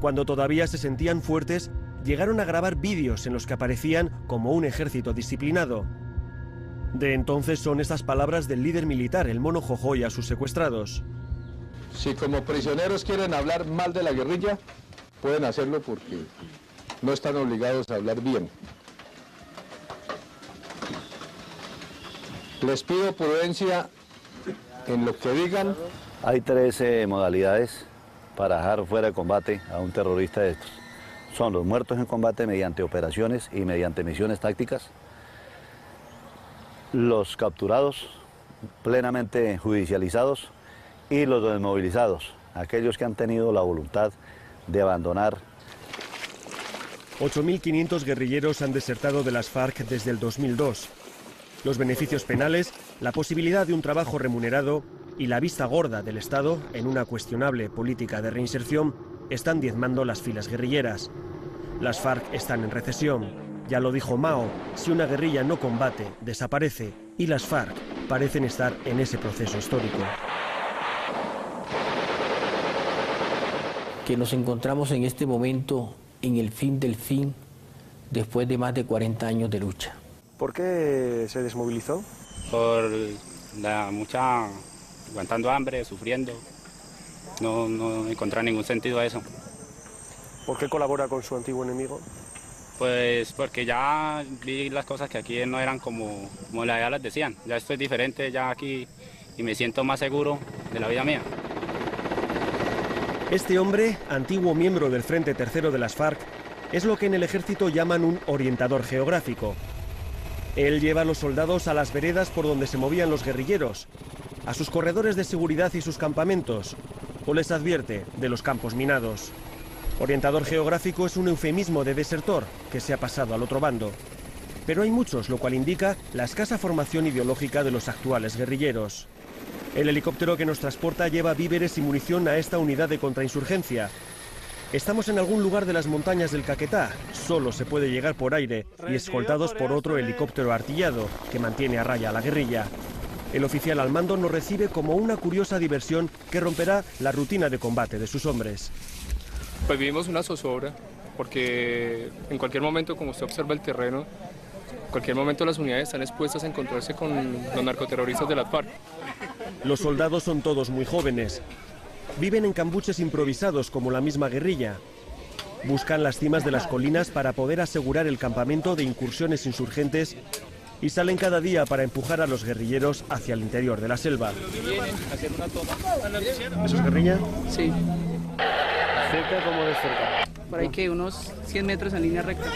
Cuando todavía se sentían fuertes, llegaron a grabar vídeos en los que aparecían como un ejército disciplinado. De entonces son estas palabras del líder militar, el Mono Jojoy, a sus secuestrados. Si como prisioneros quieren hablar mal de la guerrilla, pueden hacerlo porque no están obligados a hablar bien. Les pido prudencia en lo que digan. Hay 13 modalidades para dejar fuera de combate a un terrorista de estos. Son los muertos en combate mediante operaciones y mediante misiones tácticas, los capturados plenamente judicializados y los desmovilizados, aquellos que han tenido la voluntad de abandonar. 8.500 guerrilleros han desertado de las FARC desde el 2002. Los beneficios penales, la posibilidad de un trabajo remunerado y la vista gorda del Estado en una cuestionable política de reinserción están diezmando las filas guerrilleras. Las FARC están en recesión. Ya lo dijo Mao, si una guerrilla no combate, desaparece, y las FARC parecen estar en ese proceso histórico. que nos encontramos en este momento en el fin del fin, después de más de 40 años de lucha. ¿Por qué se desmovilizó? Por la mucha, aguantando hambre, sufriendo. No encontrar ningún sentido a eso. ¿Por qué colabora con su antiguo enemigo? Pues porque ya vi las cosas que aquí no eran como ya las decían. Ya estoy diferente ya aquí y me siento más seguro de la vida mía. Este hombre, antiguo miembro del Frente Tercero de las FARC, es lo que en el ejército llaman un orientador geográfico. Él lleva a los soldados a las veredas por donde se movían los guerrilleros, a sus corredores de seguridad y sus campamentos, o les advierte de los campos minados. Orientador geográfico es un eufemismo de desertor que se ha pasado al otro bando. Pero hay muchos, lo cual indica la escasa formación ideológica de los actuales guerrilleros. El helicóptero que nos transporta lleva víveres y munición a esta unidad de contrainsurgencia. Estamos en algún lugar de las montañas del Caquetá, solo se puede llegar por aire y escoltados por otro helicóptero artillado que mantiene a raya a la guerrilla. El oficial al mando nos recibe como una curiosa diversión que romperá la rutina de combate de sus hombres. Pues vivimos una zozobra, porque en cualquier momento, como usted observa el terreno, en cualquier momento las unidades están expuestas a encontrarse con los narcoterroristas de las FARC. Los soldados son todos muy jóvenes. Viven en cambuches improvisados como la misma guerrilla. Buscan las cimas de las colinas para poder asegurar el campamento de incursiones insurgentes y salen cada día para empujar a los guerrilleros hacia el interior de la selva. ¿Eso es guerrilla? Sí. ¿Cerca como de cerca? Por ahí que unos 100 metros en línea recta.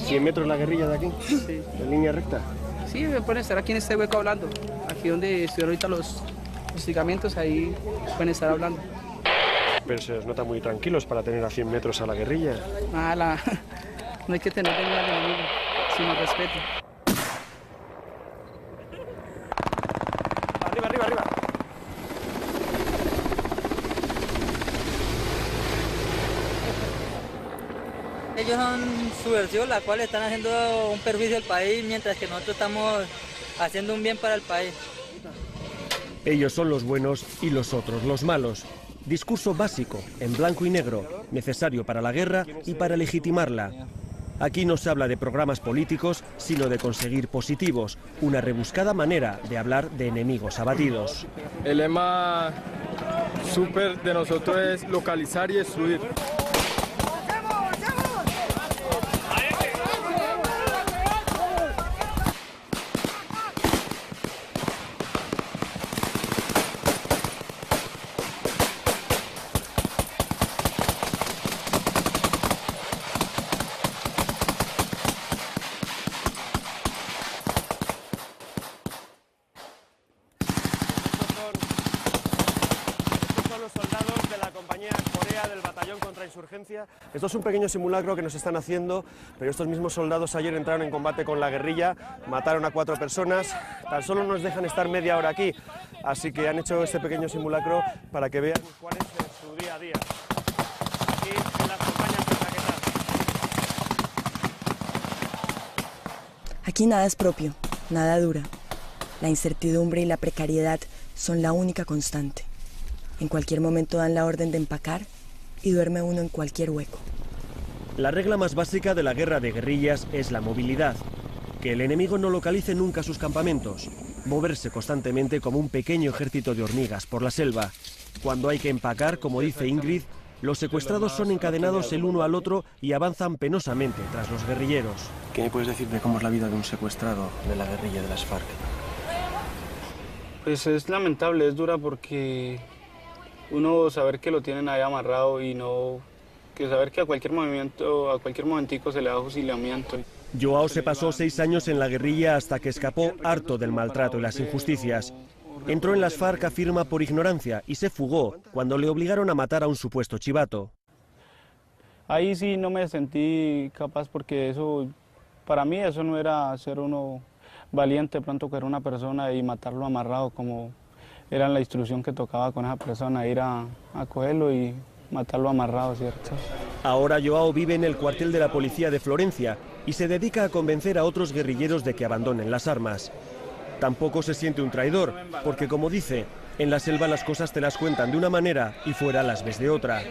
¿100 metros la guerrilla de aquí? Sí. ¿En línea recta? Sí, pueden estar aquí en este hueco hablando. Aquí donde estuvieron ahorita los hostigamientos, ahí pueden estar hablando. Pero se os nota muy tranquilos para tener a 100 metros a la guerrilla. No hay que tener miedo al enemigo, sino respeto. Arriba, arriba, arriba. Ellos son subversivos, la cual están haciendo un perjuicio al país, mientras que nosotros estamos haciendo un bien para el país. Ellos son los buenos y los otros los malos. Discurso básico, en blanco y negro, necesario para la guerra y para legitimarla. Aquí no se habla de programas políticos, sino de conseguir positivos, una rebuscada manera de hablar de enemigos abatidos. El lema súper de nosotros es localizar y destruir. Esto es un pequeño simulacro que nos están haciendo, pero estos mismos soldados ayer entraron en combate con la guerrilla, mataron a 4 personas, tan solo nos dejan estar media hora aquí, así que han hecho este pequeño simulacro para que vean cuál es su día a día, aquí en las montañas del Caquetá. Aquí nada es propio, nada dura. La incertidumbre y la precariedad son la única constante. En cualquier momento dan la orden de empacar y duerme uno en cualquier hueco. La regla más básica de la guerra de guerrillas es la movilidad. Que el enemigo no localice nunca sus campamentos. Moverse constantemente como un pequeño ejército de hormigas por la selva. Cuando hay que empacar, como dice Ingrid, los secuestrados son encadenados el uno al otro y avanzan penosamente tras los guerrilleros. ¿Qué me puedes decir de cómo es la vida de un secuestrado de la guerrilla de las FARC? Pues es lamentable, es dura porque uno saber que lo tienen ahí amarrado y no, que saber que a cualquier movimiento, a cualquier momentico se le da fusilamiento. Joao se pasó 6 años en la guerrilla hasta que escapó harto del maltrato y las injusticias. Entró en las FARC, afirma, por ignorancia y se fugó cuando le obligaron a matar a un supuesto chivato. Ahí sí no me sentí capaz porque eso, para mí eso no era ser uno valiente, pronto que era una persona y matarlo amarrado como era la instrucción que tocaba con esa persona, ir a cogerlo y matarlo amarrado, ¿cierto? Ahora Joao vive en el cuartel de la policía de Florencia y se dedica a convencer a otros guerrilleros de que abandonen las armas. Tampoco se siente un traidor, porque como dice, En la selva las cosas te las cuentan de una manera y fuera las ves de otra.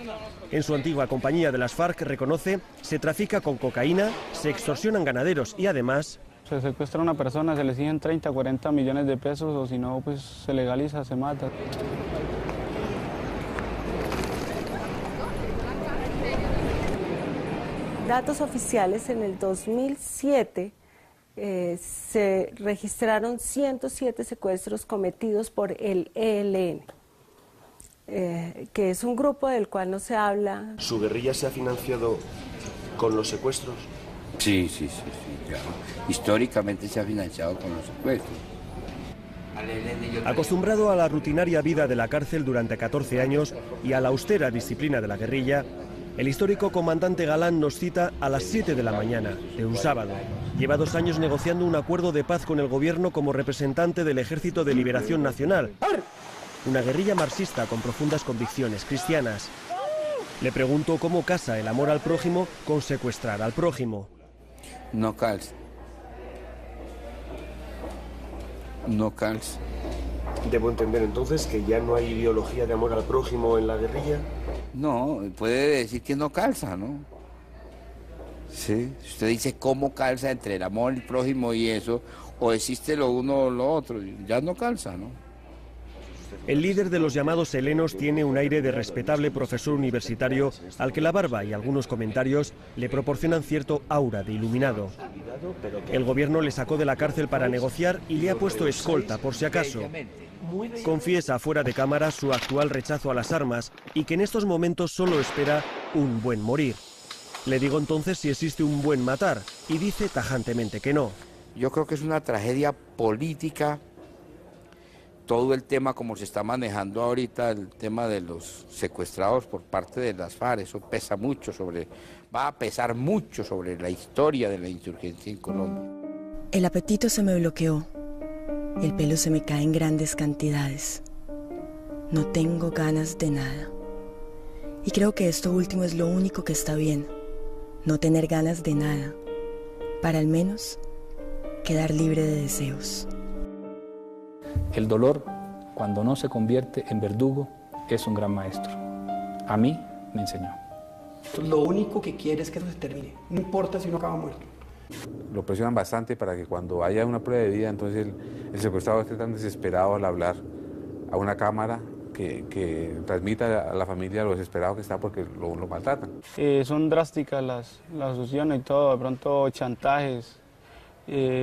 En su antigua compañía de las FARC, reconoce, se trafica con cocaína, se extorsionan ganaderos y además... Se secuestra a una persona, se le exigen 30, 40 millones de pesos o si no, pues se legaliza, se mata. Datos oficiales, en el 2007 se registraron 107 secuestros cometidos por el ELN, que es un grupo del cual no se habla. ¿Su guerrilla se ha financiado con los secuestros? Sí, claro. Históricamente se ha financiado con los secuestros. Acostumbrado a la rutinaria vida de la cárcel durante 14 años y a la austera disciplina de la guerrilla, el histórico comandante Galán nos cita a las 7 de la mañana de un sábado. Lleva 2 años negociando un acuerdo de paz con el gobierno como representante del Ejército de Liberación Nacional, una guerrilla marxista con profundas convicciones cristianas. Le pregunto cómo casa el amor al prójimo con secuestrar al prójimo. No calza. No calza. ¿Debo entender entonces que ya no hay ideología de amor al prójimo en la guerrilla? No, puede decir que no calza, ¿no? Sí, usted dice cómo calza entre el amor al prójimo y eso, o existe lo uno o lo otro, ya no calza, ¿no? El líder de los llamados helenos tiene un aire de respetable profesor universitario al que la barba y algunos comentarios le proporcionan cierto aura de iluminado. El gobierno le sacó de la cárcel para negociar y le ha puesto escolta por si acaso. Confiesa fuera de cámara su actual rechazo a las armas y que en estos momentos solo espera un buen morir. Le digo entonces si existe un buen matar y dice tajantemente que no. Yo creo que es una tragedia política todo el tema como se está manejando ahorita, el tema de los secuestrados por parte de las FARC. Eso pesa mucho va a pesar mucho sobre la historia de la insurgencia en Colombia. El apetito se me bloqueó. El pelo se me cae en grandes cantidades. No tengo ganas de nada. Y creo que esto último es lo único que está bien. No tener ganas de nada. Para al menos quedar libre de deseos. El dolor, cuando no se convierte en verdugo, es un gran maestro. A mí me enseñó. Lo único que quiere es que eso se termine. No importa si uno acaba muerto. Lo presionan bastante para que cuando haya una prueba de vida, entonces el secuestrado esté tan desesperado al hablar a una cámara que transmita a la familia lo desesperado que está porque lo maltratan. Son drásticas las opciones y todo, de pronto chantajes.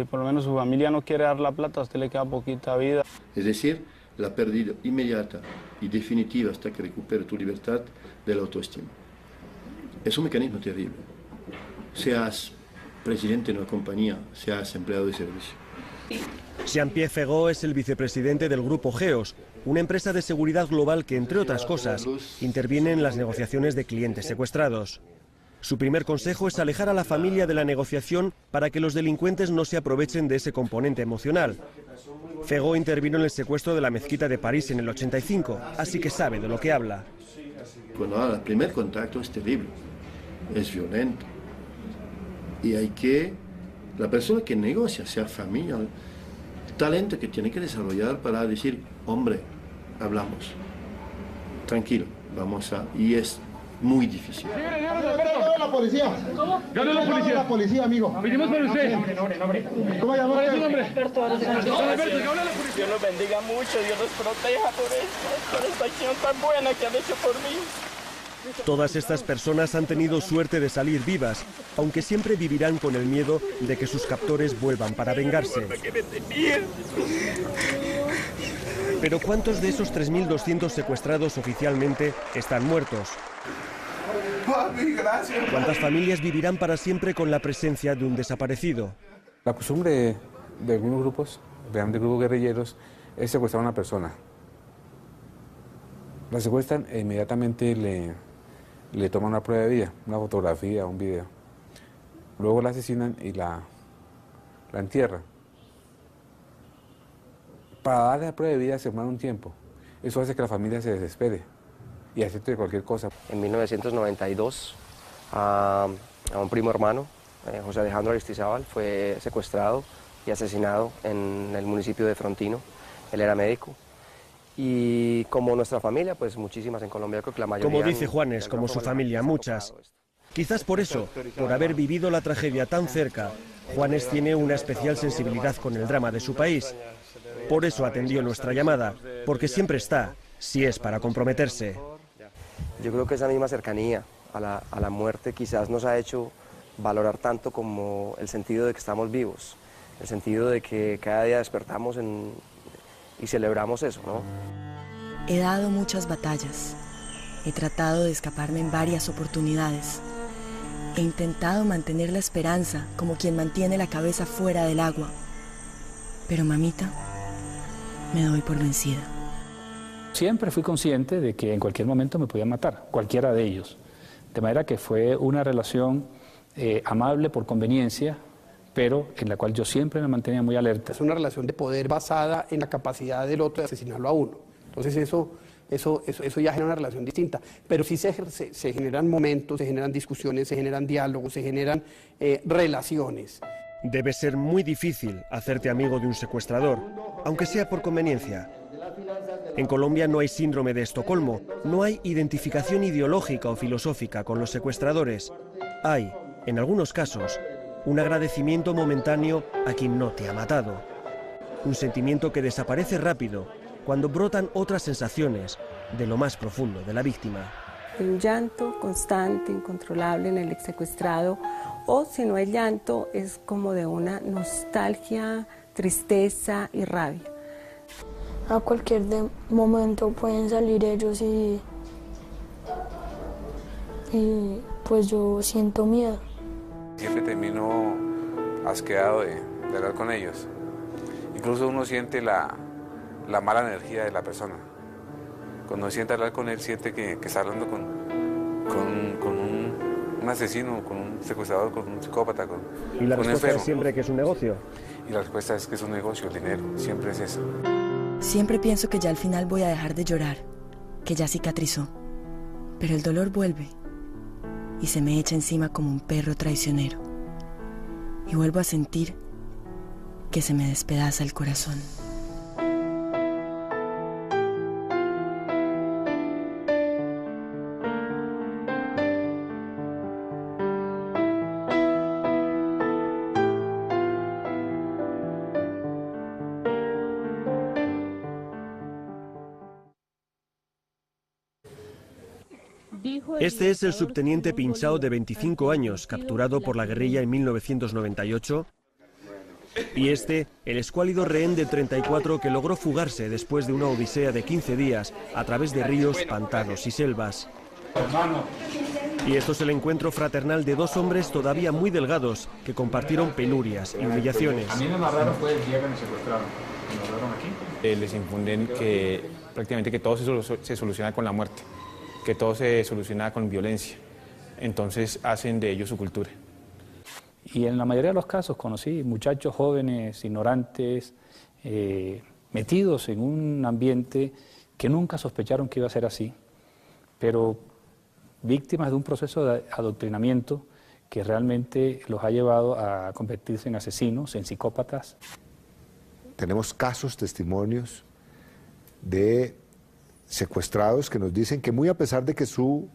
Por lo menos su familia no quiere dar la plata, a usted le queda poquita vida. Es decir, la pérdida inmediata y definitiva hasta que recupere tu libertad de la autoestima. Es un mecanismo terrible. Seas presidente de una compañía, seas empleado de servicio. Jean-Pierre Fegó es el vicepresidente del Grupo Geos, una empresa de seguridad global que, entre otras cosas, interviene en las negociaciones de clientes secuestrados. Su primer consejo es alejar a la familia de la negociación para que los delincuentes no se aprovechen de ese componente emocional. Fegó intervino en el secuestro de la mezquita de París en el 85, así que sabe de lo que habla. Cuando el primer contacto es terrible, es violento. Y hay que, la persona que negocia, sea familia, el talento que tiene que desarrollar para decir, hombre, hablamos, tranquilo, vamos a... Y es muy difícil. La policía. ¿Cómo? ¿Ganó la policía? La policía, amigo. Vinimos por usted. Nombre. ¿Cómo llama usted? Alberto. Dios los bendiga mucho, Dios los proteja por esta acción tan buena que han hecho por mí. Todas estas personas han tenido suerte de salir vivas, aunque siempre vivirán con el miedo de que sus captores vuelvan para vengarse. Pero ¿cuántos de esos 3.200 secuestrados oficialmente están muertos? ¿Cuántas familias vivirán para siempre con la presencia de un desaparecido? La costumbre de algunos grupos, de grupos guerrilleros, es secuestrar a una persona. La secuestran e inmediatamente le toman una prueba de vida, una fotografía, un video. Luego la asesinan y la entierran. Para darle la prueba de vida se demora un tiempo. Eso hace que la familia se desespere y acepte cualquier cosa. En 1992, a un primo hermano, José Alejandro Aristizábal, fue secuestrado y asesinado en el municipio de Frontino. Él era médico Y como nuestra familia, pues muchísimas en Colombia, creo que la mayoría... Como dice Juanes, como su familia, muchas. Quizás por eso, por haber vivido la tragedia tan cerca, Juanes tiene una especial sensibilidad con el drama de su país. Por eso atendió nuestra llamada, porque siempre está, si es para comprometerse. Yo creo que esa misma cercanía a la muerte quizás nos ha hecho valorar tanto como el sentido de que estamos vivos, el sentido de que cada día despertamos y celebramos eso, ¿no? He dado muchas batallas, he tratado de escaparme en varias oportunidades, he intentado mantener la esperanza como quien mantiene la cabeza fuera del agua, pero mamita, me doy por vencida. Siempre fui consciente de que en cualquier momento me podían matar, cualquiera de ellos, de manera que fue una relación amable por conveniencia, pero en la cual yo siempre me mantenía muy alerta. Es una relación de poder basada en la capacidad del otro de asesinarlo a uno. Entonces eso ya genera una relación distinta. Pero sí se generan momentos, se generan discusiones, se generan diálogos, se generan relaciones. Debe ser muy difícil hacerte amigo de un secuestrador, aunque sea por conveniencia. En Colombia no hay síndrome de Estocolmo, no hay identificación ideológica o filosófica con los secuestradores. Hay, en algunos casos, un agradecimiento momentáneo a quien no te ha matado. Un sentimiento que desaparece rápido cuando brotan otras sensaciones de lo más profundo de la víctima. Un llanto constante, incontrolable en el ex secuestrado, o si no hay llanto, es como de una nostalgia, tristeza y rabia. A cualquier momento pueden salir ellos y pues yo siento miedo. Siempre termino asqueado de hablar con ellos. Incluso uno siente la mala energía de la persona. Cuando siente hablar con él, siente que está hablando con un asesino, con un secuestrador, con un psicópata, ¿Y la con respuesta enfermo. es siempre que es un negocio? Y la respuesta es que es un negocio, el dinero, siempre es eso. Siempre pienso que ya al final voy a dejar de llorar, que ya cicatrizó. Pero el dolor vuelve y se me echa encima como un perro traicionero. Y vuelvo a sentir que se me despedaza el corazón. Este es el subteniente Pinchao, de 25 años, capturado por la guerrilla en 1998. Y este, el escuálido rehén de 34 que logró fugarse después de una odisea de 15 días a través de ríos, pantanos y selvas. Y esto es el encuentro fraternal de dos hombres todavía muy delgados que compartieron penurias y humillaciones. A mí lo más raro fue el día que me secuestraron. Me secuestraron aquí. Les infunden que prácticamente que todo se soluciona con la muerte, que todo se soluciona con violencia. Entonces hacen de ellos su cultura. Y en la mayoría de los casos conocí muchachos jóvenes, ignorantes, metidos en un ambiente que nunca sospecharon que iba a ser así, pero víctimas de un proceso de adoctrinamiento que realmente los ha llevado a convertirse en asesinos, en psicópatas. Tenemos casos, testimonios de secuestrados que nos dicen que muy a pesar de que su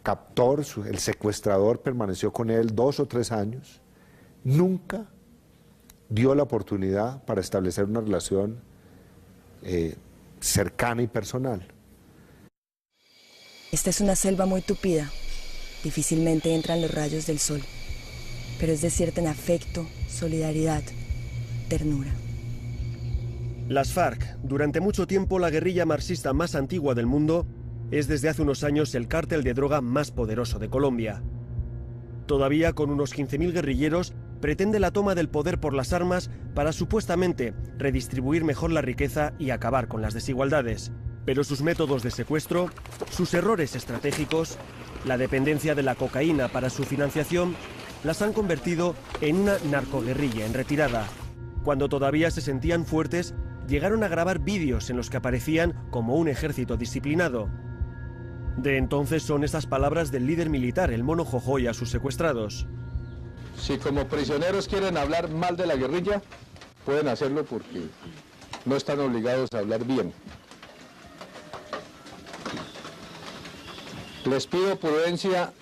captor, el secuestrador, permaneció con él 2 o 3 años, nunca dio la oportunidad para establecer una relación cercana y personal. Esta es una selva muy tupida, difícilmente entran los rayos del sol, pero es desierta en afecto, solidaridad, ternura. Las FARC, durante mucho tiempo la guerrilla marxista más antigua del mundo, es desde hace unos años el cártel de droga más poderoso de Colombia. Todavía con unos 15.000 guerrilleros, pretende la toma del poder por las armas para supuestamente redistribuir mejor la riqueza y acabar con las desigualdades. Pero sus métodos de secuestro, sus errores estratégicos, la dependencia de la cocaína para su financiación, las han convertido en una narcoguerrilla en retirada. Cuando todavía se sentían fuertes, llegaron a grabar vídeos en los que aparecían como un ejército disciplinado. De entonces son estas palabras del líder militar, el Mono Jojoy, a sus secuestrados. Si como prisioneros quieren hablar mal de la guerrilla, pueden hacerlo porque no están obligados a hablar bien. Les pido prudencia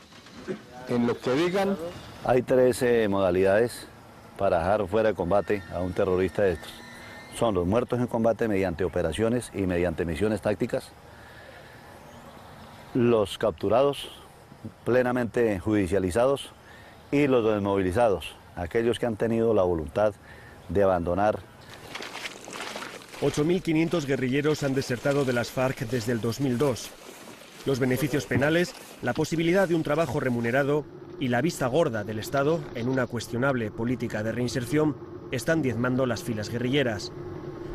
en lo que digan. Hay 13 modalidades para dejar fuera de combate a un terrorista de estos. Son los muertos en combate mediante operaciones y mediante misiones tácticas, los capturados plenamente judicializados y los desmovilizados, aquellos que han tenido la voluntad de abandonar. 8.500 guerrilleros han desertado de las FARC desde el 2002. Los beneficios penales, la posibilidad de un trabajo remunerado y la vista gorda del Estado en una cuestionable política de reinserción están diezmando las filas guerrilleras.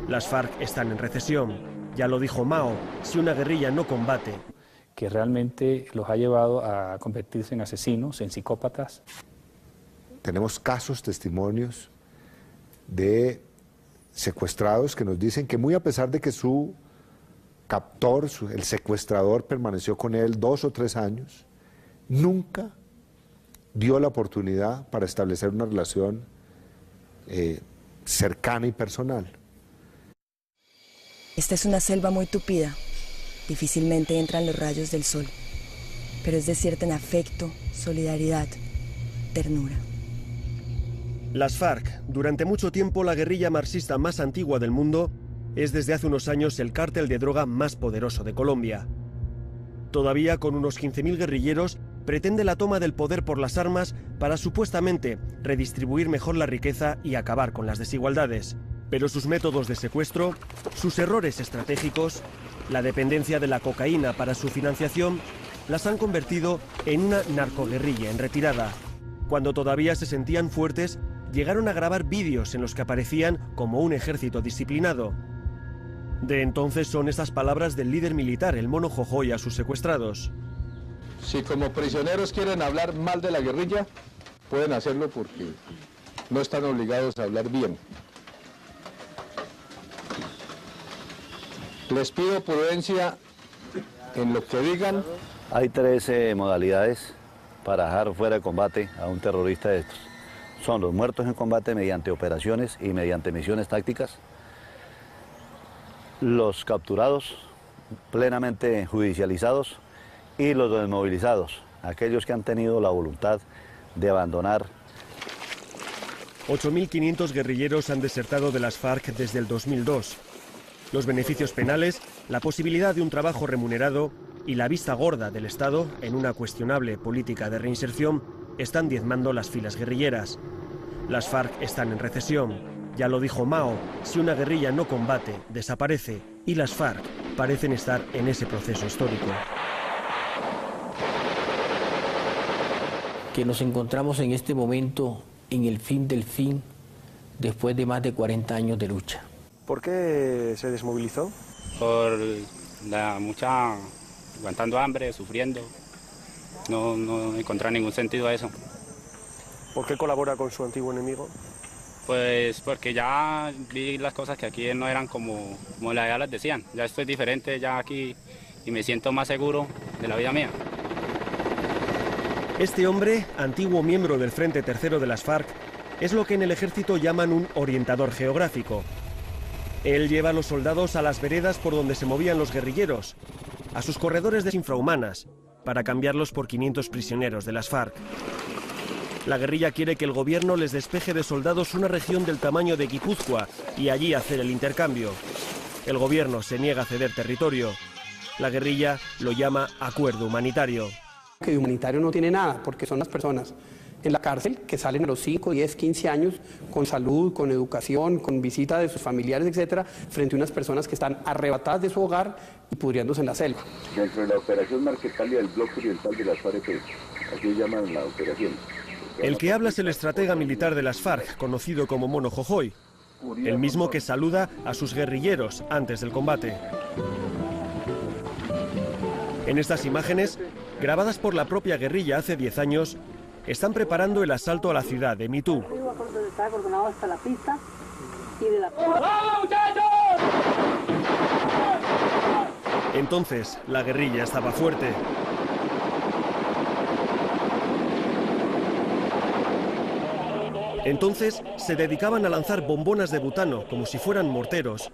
Las FARC están en recesión. Ya lo dijo Mao, si una guerrilla no combate, que realmente los ha llevado a convertirse en asesinos, en psicópatas. Tenemos casos, testimonios de secuestrados que nos dicen que muy a pesar de que su captor, el secuestrador, permaneció con él 2 o 3 años, nunca dio la oportunidad para establecer una relación cercana y personal. Esta es una selva muy tupida. Difícilmente entran los rayos del sol, pero es desierta en afecto, solidaridad, ternura. Las FARC, durante mucho tiempo la guerrilla marxista más antigua del mundo, es desde hace unos años el cártel de droga más poderoso de Colombia. Todavía con unos 15.000 guerrilleros, pretende la toma del poder por las armas para supuestamente redistribuir mejor la riqueza y acabar con las desigualdades. Pero sus métodos de secuestro, sus errores estratégicos, la dependencia de la cocaína para su financiación, las han convertido en una narcoguerrilla en retirada. Cuando todavía se sentían fuertes, llegaron a grabar vídeos en los que aparecían como un ejército disciplinado. De entonces son estas palabras del líder militar, el Mono Jojoy, a sus secuestrados. Si como prisioneros quieren hablar mal de la guerrilla, pueden hacerlo porque no están obligados a hablar bien. Les pido prudencia en lo que digan. Hay 13 modalidades para dejar fuera de combate a un terrorista de estos. Son los muertos en combate mediante operaciones y mediante misiones tácticas, los capturados plenamente judicializados y los desmovilizados, aquellos que han tenido la voluntad de abandonar. 8.500 guerrilleros han desertado de las FARC desde el 2002. Los beneficios penales, la posibilidad de un trabajo remunerado y la vista gorda del Estado en una cuestionable política de reinserción están diezmando las filas guerrilleras. Las FARC están en recesión. Ya lo dijo Mao, si una guerrilla no combate, desaparece, y las FARC parecen estar en ese proceso histórico. Que nos encontramos en este momento en el fin del fin, después de más de 40 años de lucha. ¿Por qué se desmovilizó? Por la mucha, aguantando hambre, sufriendo. No encontrar ningún sentido a eso. ¿Por qué colabora con su antiguo enemigo? Pues porque ya vi las cosas que aquí no eran como ya las decían. Ya estoy diferente ya aquí y me siento más seguro de la vida mía. Este hombre, antiguo miembro del Frente Tercero de las FARC, es lo que en el ejército llaman un orientador geográfico. Él lleva a los soldados a las veredas por donde se movían los guerrilleros, a sus corredores de infrahumanas, para cambiarlos por 500 prisioneros de las FARC. La guerrilla quiere que el gobierno les despeje de soldados una región del tamaño de Guipúzcoa y allí hacer el intercambio. El gobierno se niega a ceder territorio. La guerrilla lo llama acuerdo humanitario. Que de humanitario no tiene nada, porque son las personas en la cárcel que salen a los 5, 10, 15 años con salud, con educación, con visita de sus familiares, etcétera, frente a unas personas que están arrebatadas de su hogar y pudriéndose en la selva. Dentro de la operación Marquetalia del bloque oriental de las FARC, así llaman la operación. El que habla es el estratega militar de las FARC, conocido como Mono Jojoy, el mismo que saluda a sus guerrilleros antes del combate. En estas imágenes, grabadas por la propia guerrilla hace 10 años, están preparando el asalto a la ciudad de Mitú. Entonces, la guerrilla estaba fuerte. Entonces, se dedicaban a lanzar bombonas de butano como si fueran morteros.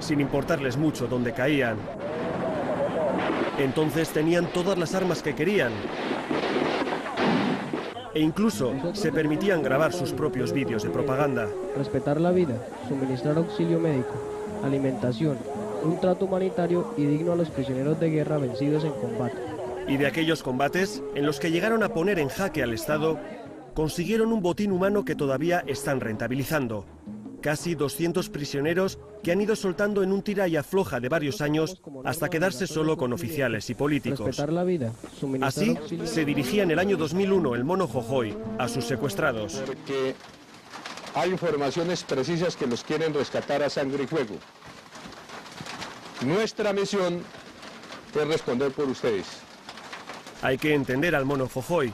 sin importarles mucho dónde caían. Entonces tenían todas las armas que querían. E incluso se permitían grabar sus propios vídeos de propaganda. Respetar la vida, suministrar auxilio médico, alimentación, un trato humanitario y digno a los prisioneros de guerra vencidos en combate. Y de aquellos combates, en los que llegaron a poner en jaque al Estado, consiguieron un botín humano que todavía están rentabilizando. Casi 200 prisioneros que han ido soltando en un tira y afloja de varios años hasta quedarse solo con oficiales y políticos. Respetar la vida, Así se dirigía en el año 2001 el Mono Jojoy a sus secuestrados. Porque hay informaciones precisas que los quieren rescatar a sangre y fuego. Nuestra misión es responder por ustedes. Hay que entender al Mono Jojoy.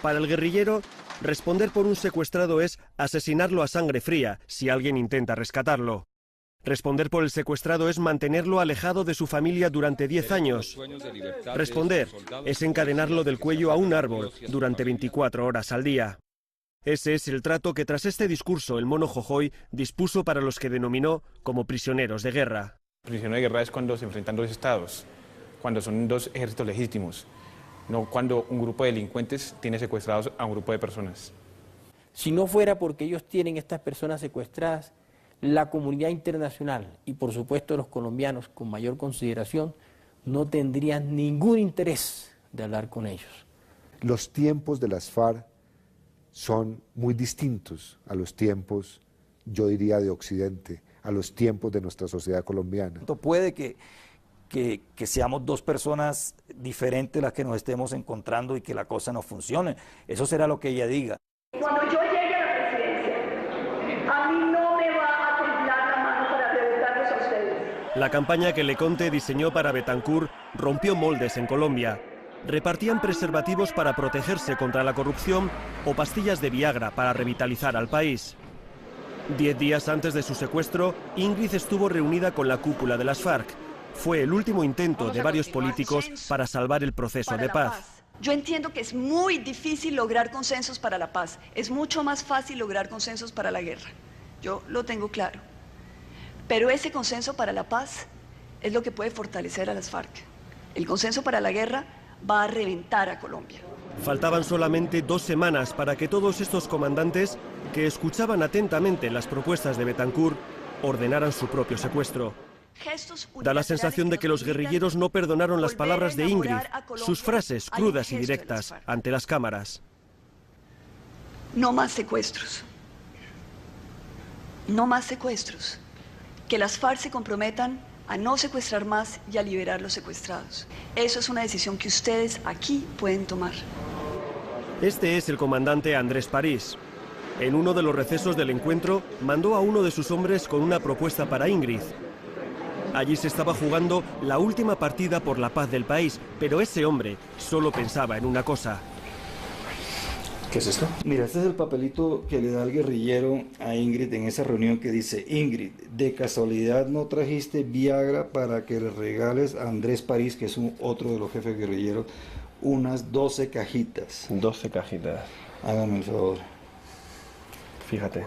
Para el guerrillero, responder por un secuestrado es asesinarlo a sangre fría si alguien intenta rescatarlo. Responder por el secuestrado es mantenerlo alejado de su familia durante 10 años. Responder es encadenarlo del cuello a un árbol durante 24 horas al día. Ese es el trato que tras este discurso el Mono Jojoy dispuso para los que denominó como prisioneros de guerra. Prisionero de guerra es cuando se enfrentan dos estados, cuando son dos ejércitos legítimos. No cuando un grupo de delincuentes tiene secuestrados a un grupo de personas. Si no fuera porque ellos tienen estas personas secuestradas, la comunidad internacional y por supuesto los colombianos con mayor consideración no tendrían ningún interés de hablar con ellos. Los tiempos de las FARC son muy distintos a los tiempos, yo diría, de Occidente, a los tiempos de nuestra sociedad colombiana. Puede que seamos dos personas diferentes las que nos estemos encontrando y que la cosa no funcione. Eso será lo que ella diga. Cuando yo llegue a la presidencia, a mí no me va a temblar la mano para reventarlos a ustedes. La campaña que Leconte diseñó para Betancur rompió moldes en Colombia. Repartían preservativos para protegerse contra la corrupción o pastillas de Viagra para revitalizar al país. 10 días antes de su secuestro, Ingrid estuvo reunida con la cúpula de las FARC. Fue el último intento de varios políticos para salvar el proceso de paz. Yo entiendo que es muy difícil lograr consensos para la paz. Es mucho más fácil lograr consensos para la guerra. Yo lo tengo claro. Pero ese consenso para la paz es lo que puede fortalecer a las FARC. El consenso para la guerra va a reventar a Colombia. Faltaban solamente 2 semanas para que todos estos comandantes, que escuchaban atentamente las propuestas de Betancur, ordenaran su propio secuestro. Da la sensación de que los guerrilleros no perdonaron las palabras de Ingrid, sus frases crudas y directas ante las cámaras. No más secuestros. No más secuestros. Que las FARC se comprometan a no secuestrar más y a liberar los secuestrados. Eso es una decisión que ustedes aquí pueden tomar. Este es el comandante Andrés París. En uno de los recesos del encuentro, mandó a uno de sus hombres con una propuesta para Ingrid. Allí se estaba jugando la última partida por la paz del país, pero ese hombre solo pensaba en una cosa. ¿Qué es esto? Mira, este es el papelito que le da el guerrillero a Ingrid en esa reunión que dice: Ingrid, de casualidad no trajiste Viagra para que le regales a Andrés París, que es otro de los jefes guerrilleros, unas 12 cajitas. 12 cajitas. Hágame el favor. Fíjate.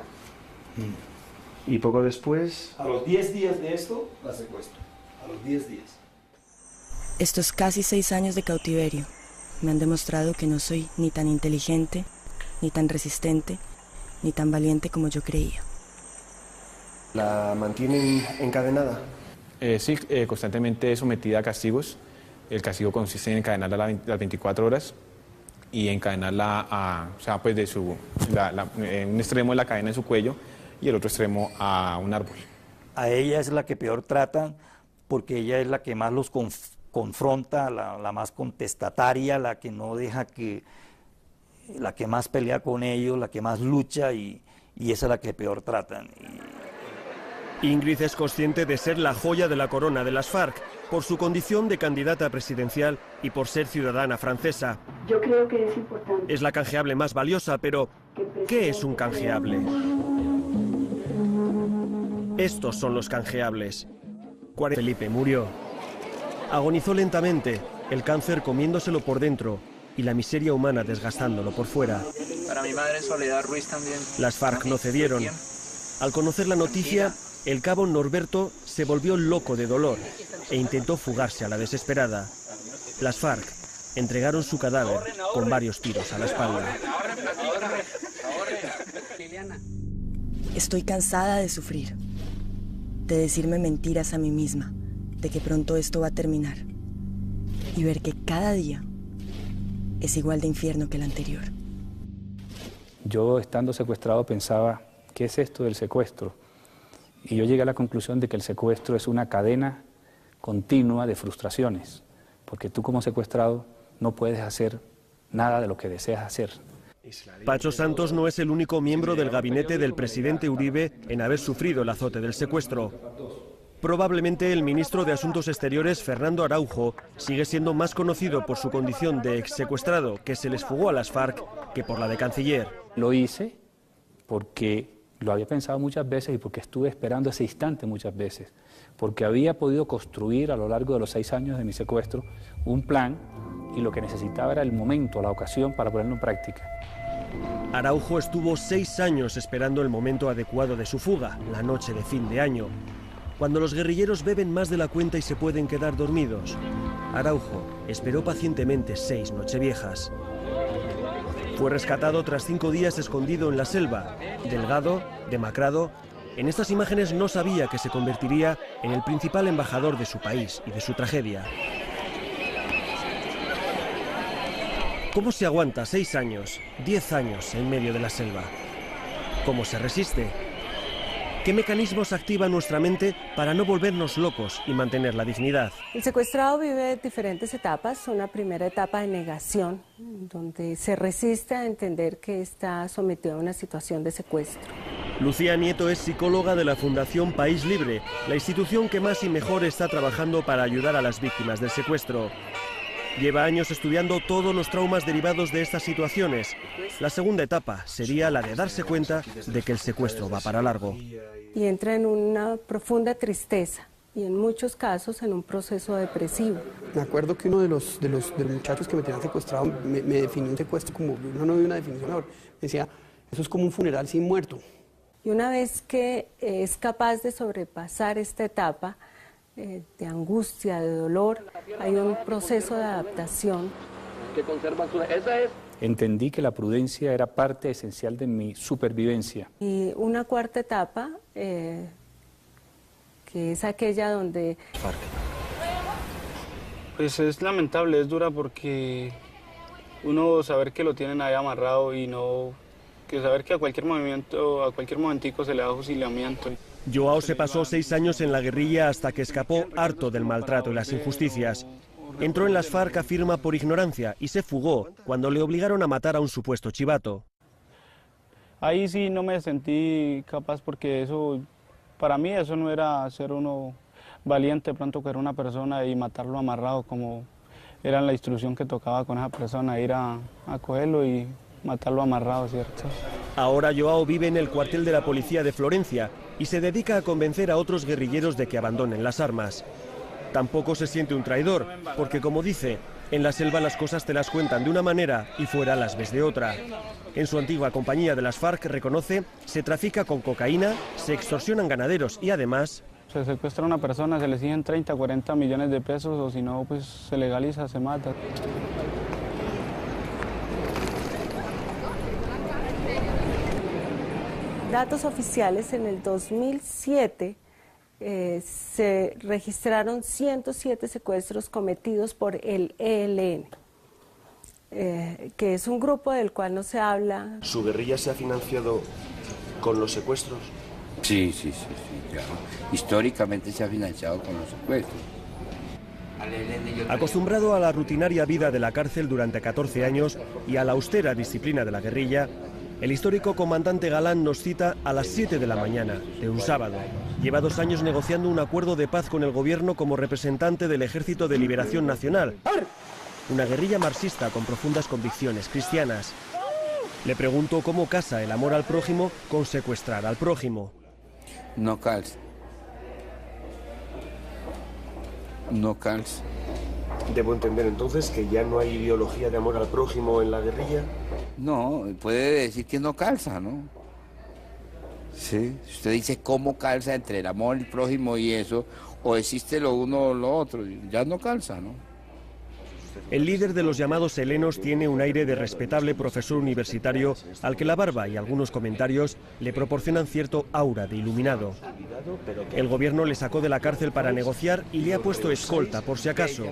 Y poco después... A los 10 días de esto, la secuestro. A los 10 días. Estos casi 6 años de cautiverio me han demostrado que no soy ni tan inteligente, ni tan resistente, ni tan valiente como yo creía. ¿La mantienen encadenada? Sí, constantemente sometida a castigos. El castigo consiste en encadenarla las 24 horas y encadenarla en un extremo de la cadena en su cuello y el otro extremo a un árbol. A ella es la que peor tratan porque ella es la que más los confronta, la más contestataria, la que no deja que, la que más pelea con ellos, la que más lucha y esa es la que peor tratan. Ingrid es consciente de ser la joya de la corona de las FARC por su condición de candidata presidencial y por ser ciudadana francesa. Yo creo que es importante. Es la canjeable más valiosa, pero ¿qué es un canjeable? Estos son los canjeables. Felipe murió. Agonizó lentamente, el cáncer comiéndoselo por dentro y la miseria humana desgastándolo por fuera. Para mi madre Soledad Ruiz también. Las FARC no cedieron. Al conocer la noticia, el cabo Norberto se volvió loco de dolor e intentó fugarse a la desesperada. Las FARC entregaron su cadáver con varios tiros a la espalda. Estoy cansada de sufrir, de decirme mentiras a mí misma, de que pronto esto va a terminar y ver que cada día es igual de infierno que el anterior. Yo, estando secuestrado, pensaba, ¿qué es esto del secuestro? Y yo llegué a la conclusión de que el secuestro es una cadena continua de frustraciones, porque tú como secuestrado no puedes hacer nada de lo que deseas hacer. Pacho Santos no es el único miembro del gabinete del presidente Uribe en haber sufrido el azote del secuestro. Probablemente el ministro de Asuntos Exteriores, Fernando Araujo, sigue siendo más conocido por su condición de exsecuestrado que se les fugó a las FARC que por la de canciller. Lo hice porque lo había pensado muchas veces y porque estuve esperando ese instante muchas veces, porque había podido construir a lo largo de los 6 años de mi secuestro un plan y lo que necesitaba era el momento, la ocasión para ponerlo en práctica. Araujo estuvo 6 años esperando el momento adecuado de su fuga, la noche de fin de año, cuando los guerrilleros beben más de la cuenta y se pueden quedar dormidos. Araujo esperó pacientemente 6 nocheviejas. Fue rescatado tras 5 días escondido en la selva, delgado, demacrado. En estas imágenes no sabía que se convertiría en el principal embajador de su país y de su tragedia. ¿Cómo se aguanta 6 años, 10 años en medio de la selva? ¿Cómo se resiste? ¿Qué mecanismos activa nuestra mente para no volvernos locos y mantener la dignidad? El secuestrado vive diferentes etapas. Una primera etapa de negación, donde se resiste a entender que está sometido a una situación de secuestro. Lucía Nieto es psicóloga de la Fundación País Libre, la institución que más y mejor está trabajando para ayudar a las víctimas del secuestro. Lleva años estudiando todos los traumas derivados de estas situaciones. La segunda etapa sería la de darse cuenta de que el secuestro va para largo. Y entra en una profunda tristeza y en muchos casos en un proceso depresivo. Me acuerdo que uno de los muchachos que me tenían secuestrado me definió un secuestro como, no vi una definición ahora, me decía, eso es como un funeral sin muerto. Y una vez que es capaz de sobrepasar esta etapa, de angustia, de dolor, hay un proceso de adaptación. Entendí que la prudencia era parte esencial de mi supervivencia. Y una cuarta etapa, que es aquella donde... Pues es lamentable, es dura porque uno saber que lo tienen ahí amarrado y no... que saber que a cualquier movimiento, a cualquier momentico se le da fusilamiento. Joao se pasó 6 años en la guerrilla hasta que escapó harto del maltrato y las injusticias. Entró en las FARC, afirma, por ignorancia y se fugó cuando le obligaron a matar a un supuesto chivato. Ahí sí no me sentí capaz porque eso, para mí eso no era ser uno valiente, pronto coger una persona y matarlo amarrado como era la instrucción que tocaba con esa persona, ir a cogerlo y matarlo amarrado, ¿cierto? Ahora Joao vive en el cuartel de la policía de Florencia y se dedica a convencer a otros guerrilleros de que abandonen las armas. Tampoco se siente un traidor, porque como dice, en la selva las cosas te las cuentan de una manera y fuera las ves de otra. En su antigua compañía de las FARC, reconoce, se trafica con cocaína, se extorsionan ganaderos y además... Se secuestra a una persona, se le exigen 30, 40 millones de pesos o si no, pues se legaliza, se mata. Datos oficiales, en el 2007 se registraron 107 secuestros cometidos por el ELN, que es un grupo del cual no se habla. ¿Su guerrilla se ha financiado con los secuestros? Sí, claro. Históricamente se ha financiado con los secuestros. Acostumbrado a la rutinaria vida de la cárcel durante 14 años y a la austera disciplina de la guerrilla, el histórico comandante Galán nos cita a las 7 de la mañana de un sábado. Lleva 2 años negociando un acuerdo de paz con el gobierno como representante del Ejército de Liberación Nacional, una guerrilla marxista con profundas convicciones cristianas. Le pregunto cómo casa el amor al prójimo con secuestrar al prójimo. No calza. No calza. ¿Debo entender entonces que ya no hay ideología de amor al prójimo en la guerrilla? No, puede decir que no calza, ¿no? ¿Sí? Si usted dice cómo calza entre el amor al prójimo y eso, o existe lo uno o lo otro, ya no calza, ¿no? El líder de los llamados helenos tiene un aire de respetable profesor universitario al que la barba y algunos comentarios le proporcionan cierto aura de iluminado. El gobierno le sacó de la cárcel para negociar y le ha puesto escolta por si acaso.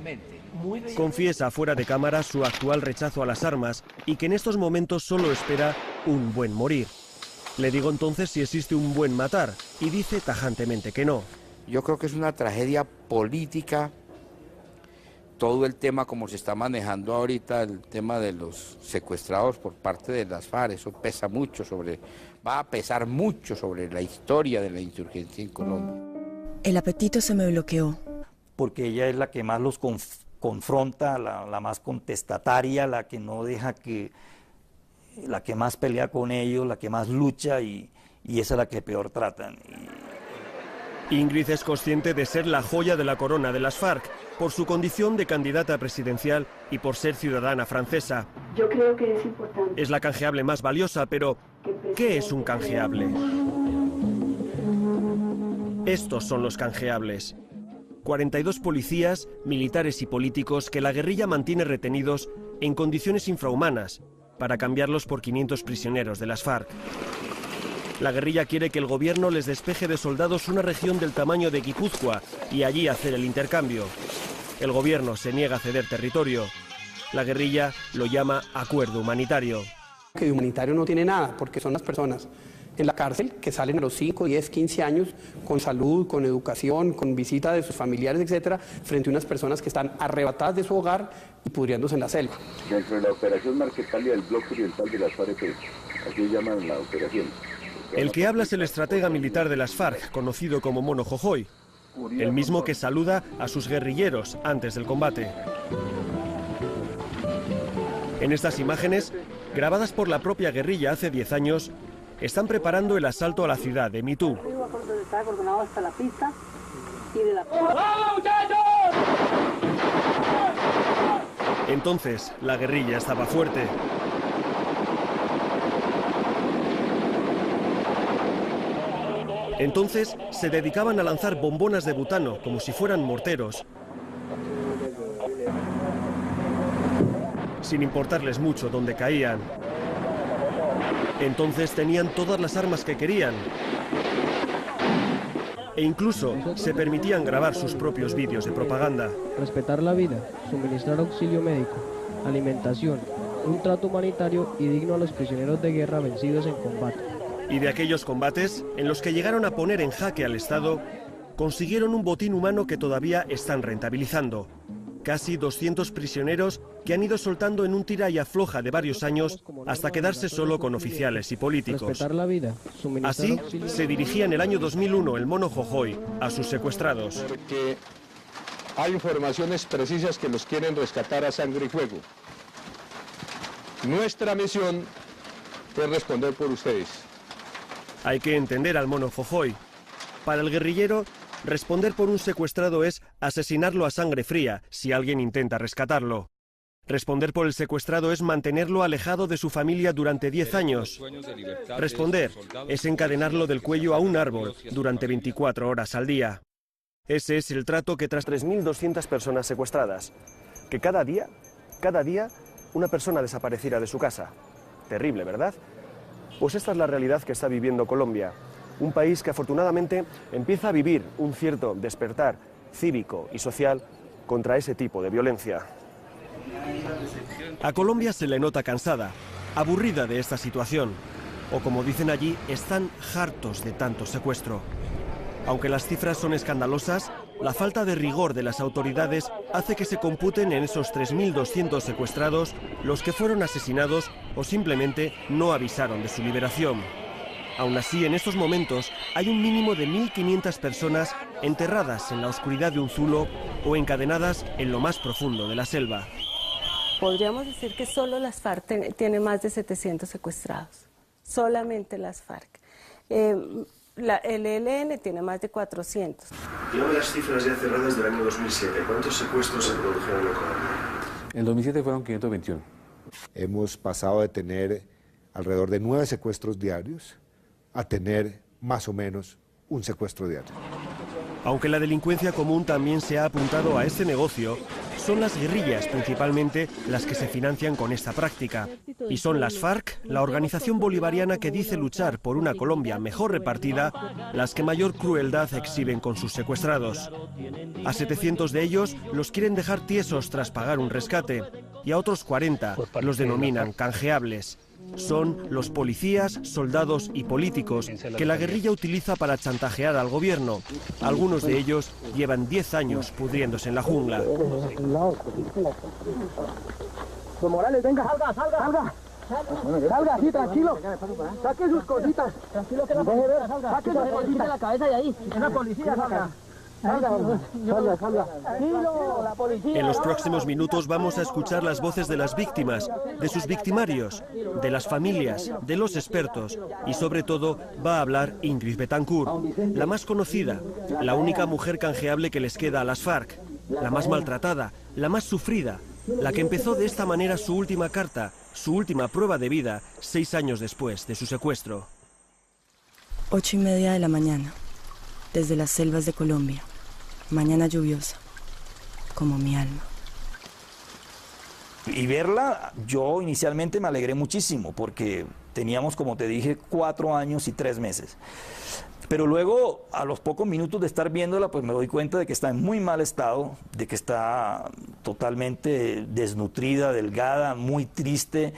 Confiesa fuera de cámara su actual rechazo a las armas y que en estos momentos solo espera un buen morir. Le digo entonces si existe un buen matar y dice tajantemente que no. Yo creo que es una tragedia política todo el tema como se está manejando ahorita, el tema de los secuestrados por parte de las FARC. Eso pesa mucho va a pesar mucho sobre la historia de la insurgencia en Colombia. El apetito se me bloqueó. Porque ella es la que más los confronta, la más contestataria, la que no deja que, la que más pelea con ellos, la que más lucha y esa es la que peor tratan. Ingrid es consciente de ser la joya de la corona de las FARC, por su condición de candidata presidencial y por ser ciudadana francesa. Yo creo que es importante. Es la canjeable más valiosa, pero ¿qué es un canjeable? Estos son los canjeables. 42 policías, militares y políticos que la guerrilla mantiene retenidos en condiciones infrahumanas para cambiarlos por 500 prisioneros de las FARC. La guerrilla quiere que el gobierno les despeje de soldados una región del tamaño de Guipúzcoa y allí hacer el intercambio. El gobierno se niega a ceder territorio. La guerrilla lo llama acuerdo humanitario. Que de humanitario no tiene nada, porque son las personas en la cárcel que salen a los 5, 10, 15 años con salud, con educación, con visita de sus familiares, etcétera, frente a unas personas que están arrebatadas de su hogar y pudriéndose en la selva. Dentro de la operación Marquetalia del bloque oriental de las FARC, así llaman la operación. El que habla es el estratega militar de las FARC, conocido como Mono Jojoy, el mismo que saluda a sus guerrilleros antes del combate. En estas imágenes, grabadas por la propia guerrilla hace 10 años, están preparando el asalto a la ciudad de Mitú. Entonces, la guerrilla estaba fuerte. Entonces se dedicaban a lanzar bombonas de butano como si fueran morteros, sin importarles mucho dónde caían. Entonces tenían todas las armas que querían e incluso se permitían grabar sus propios vídeos de propaganda. Respetar la vida, suministrar auxilio médico, alimentación, un trato humanitario y digno a los prisioneros de guerra vencidos en combate. Y de aquellos combates, en los que llegaron a poner en jaque al Estado, consiguieron un botín humano que todavía están rentabilizando. Casi 200 prisioneros que han ido soltando en un tira y afloja de varios años hasta quedarse solo con oficiales y políticos. Respetar la vida, así se dirigía en el año 2001 el Mono Jojoy a sus secuestrados. Porque hay informaciones precisas que los quieren rescatar a sangre y fuego. Nuestra misión es responder por ustedes. Hay que entender al Mono Jojoy. Para el guerrillero, responder por un secuestrado es asesinarlo a sangre fría si alguien intenta rescatarlo. Responder por el secuestrado es mantenerlo alejado de su familia durante 10 años. Responder es encadenarlo del cuello a un árbol durante 24 horas al día. Ese es el trato que tras 3.200 personas secuestradas, que cada día, una persona desapareciera de su casa. Terrible, ¿verdad? Pues esta es la realidad que está viviendo Colombia, un país que afortunadamente empieza a vivir un cierto despertar cívico y social contra ese tipo de violencia. A Colombia se le nota cansada, aburrida de esta situación, o como dicen allí, están hartos de tanto secuestro. Aunque las cifras son escandalosas, la falta de rigor de las autoridades hace que se computen en esos 3.200 secuestrados los que fueron asesinados o simplemente no avisaron de su liberación. Aún así, en estos momentos hay un mínimo de 1.500 personas enterradas en la oscuridad de un zulo o encadenadas en lo más profundo de la selva. Podríamos decir que solo las FARC tienen más de 700 secuestrados, solamente las FARC. El ELN tiene más de 400. Llevo las cifras ya cerradas del año 2007. ¿Cuántos secuestros se produjeron en Colombia? En 2007 fueron 521. Hemos pasado de tener alrededor de 9 secuestros diarios a tener más o menos un secuestro diario. Aunque la delincuencia común también se ha apuntado a este negocio, son las guerrillas principalmente las que se financian con esta práctica. Y son las FARC, la organización bolivariana que dice luchar por una Colombia mejor repartida, las que mayor crueldad exhiben con sus secuestrados. A 700 de ellos los quieren dejar tiesos tras pagar un rescate, y a otros 40 los denominan canjeables. Son los policías, soldados y políticos que la guerrilla utiliza para chantajear al gobierno. Algunos de ellos llevan 10 años pudriéndose en la jungla. Don Morales, venga, salga. Salga, sí, tranquilo. Saque sus cositas. Tranquilo que la policía salga. Saque sus cositas. La cabeza de ahí. Es la policía, salga. Salga. En los próximos minutos vamos a escuchar las voces de las víctimas, de sus victimarios, de las familias, de los expertos y sobre todo va a hablar Ingrid Betancourt, la más conocida, la única mujer canjeable que les queda a las FARC, la más maltratada, la más sufrida, la que empezó de esta manera su última carta, su última prueba de vida, 6 años después de su secuestro. 8:30 de la mañana, desde las selvas de Colombia. Mañana lluviosa, como mi alma. Y verla, yo inicialmente me alegré muchísimo, porque teníamos, como te dije, 4 años y 3 meses. Pero luego, a los pocos minutos de estar viéndola, pues me doy cuenta de que está en muy mal estado, de que está totalmente desnutrida, delgada, muy triste.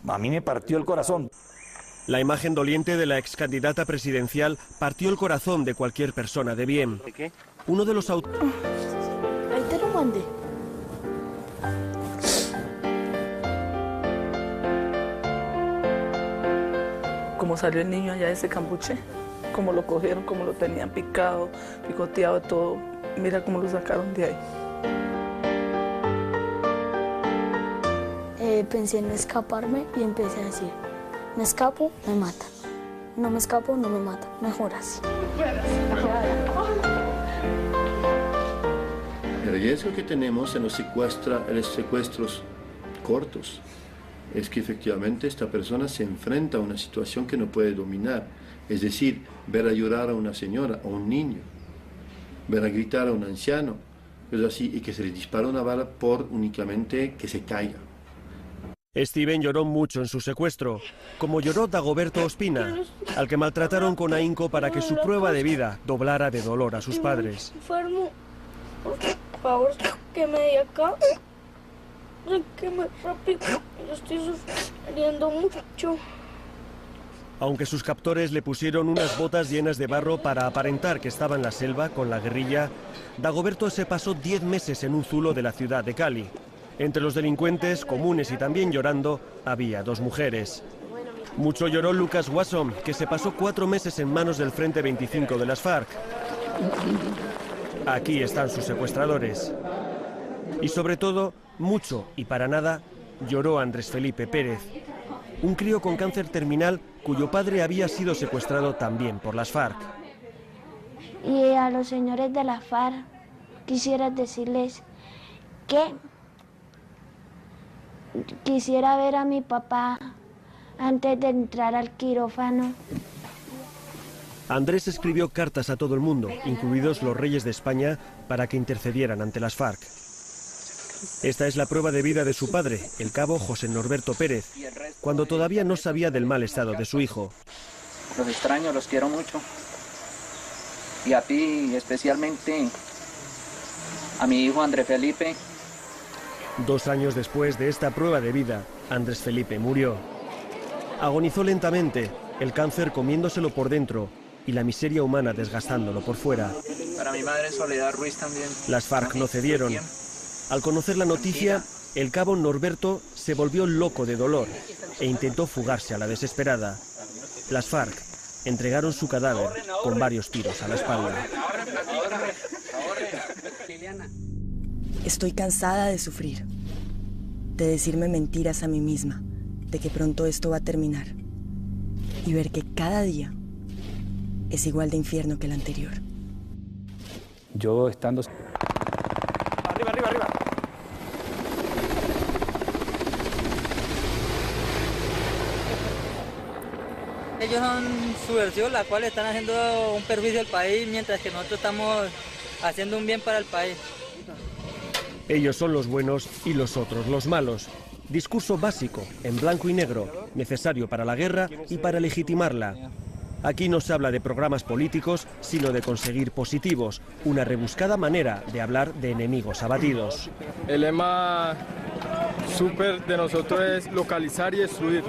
A mí me partió el corazón. La imagen doliente de la excandidata presidencial partió el corazón de cualquier persona de bien. Uno de los autores... Ahí te lo mandé. Como salió el niño allá de ese cambuche, como lo cogieron, como lo tenían picado, picoteado, todo. Mira cómo lo sacaron de ahí. Pensé en escaparme y empecé a decir, me escapo, me matan. No me escapo, no me matan. Mejor así. El riesgo que tenemos en los secuestros cortos es que efectivamente esta persona se enfrenta a una situación que no puede dominar. Es decir, ver a llorar a una señora, a un niño, ver a gritar a un anciano, es así, y que se le dispara una bala por únicamente que se caiga. Steven lloró mucho en su secuestro, como lloró Dagoberto Ospina, al que maltrataron con ahínco para que su prueba de vida doblara de dolor a sus padres. Enfermo, por favor, que me dé acá. Que me rápido, yo estoy sufriendo mucho. Aunque sus captores le pusieron unas botas llenas de barro para aparentar que estaba en la selva con la guerrilla, Dagoberto se pasó 10 meses en un zulo de la ciudad de Cali. Entre los delincuentes, comunes y también llorando, había 2 mujeres. Mucho lloró Lucas Wasson, que se pasó 4 meses en manos del Frente 25 de las FARC. Aquí están sus secuestradores. Y sobre todo, mucho y para nada, lloró Andrés Felipe Pérez, un crío con cáncer terminal cuyo padre había sido secuestrado también por las FARC. Y a los señores de la FARC quisiera decirles que quisiera ver a mi papá antes de entrar al quirófano. Andrés escribió cartas a todo el mundo, incluidos los reyes de España, para que intercedieran ante las FARC. Esta es la prueba de vida de su padre, el cabo José Norberto Pérez, cuando todavía no sabía del mal estado de su hijo. Los extraño, los quiero mucho. Y a ti, especialmente, a mi hijo Andrés Felipe. 2 años después de esta prueba de vida, Andrés Felipe murió. Agonizó lentamente, el cáncer comiéndoselo por dentro y la miseria humana desgastándolo por fuera. Para mi madre Soledad Ruiz también. Las FARC no cedieron. Al conocer la noticia, el cabo Norberto se volvió loco de dolor e intentó fugarse a la desesperada. Las FARC entregaron su cadáver con varios tiros a la espalda. Estoy cansada de sufrir, de decirme mentiras a mí misma, de que pronto esto va a terminar y ver que cada día es igual de infierno que el anterior. Yo estando... Arriba. Ellos son subversivos, la cual están haciendo un perjuicio al país, mientras que nosotros estamos haciendo un bien para el país. Ellos son los buenos y los otros los malos. Discurso básico, en blanco y negro, necesario para la guerra y para legitimarla. Aquí no se habla de programas políticos, sino de conseguir positivos, una rebuscada manera de hablar de enemigos abatidos. El lema súper de nosotros es localizar y destruir.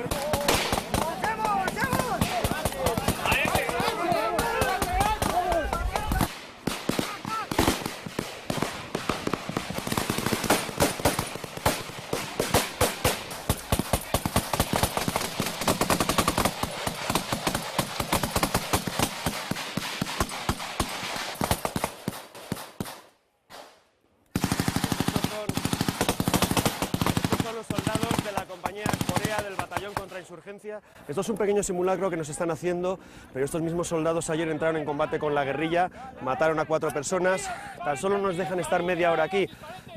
Esto es un pequeño simulacro que nos están haciendo, pero estos mismos soldados ayer entraron en combate con la guerrilla, mataron a 4 personas, tan solo nos dejan estar media hora aquí,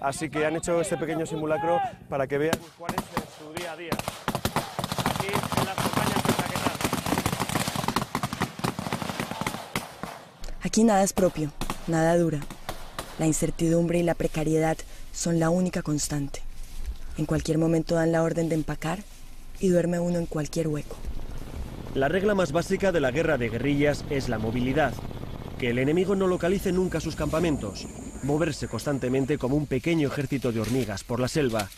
así que han hecho este pequeño simulacro para que vean cuál es su día a día. Aquí en las montañas de Caquetá. Aquí nada es propio, nada dura. La incertidumbre y la precariedad son la única constante. En cualquier momento dan la orden de empacar y duerme uno en cualquier hueco. La regla más básica de la guerra de guerrillas es la movilidad. Que el enemigo no localice nunca sus campamentos. Moverse constantemente como un pequeño ejército de hormigas por la selva.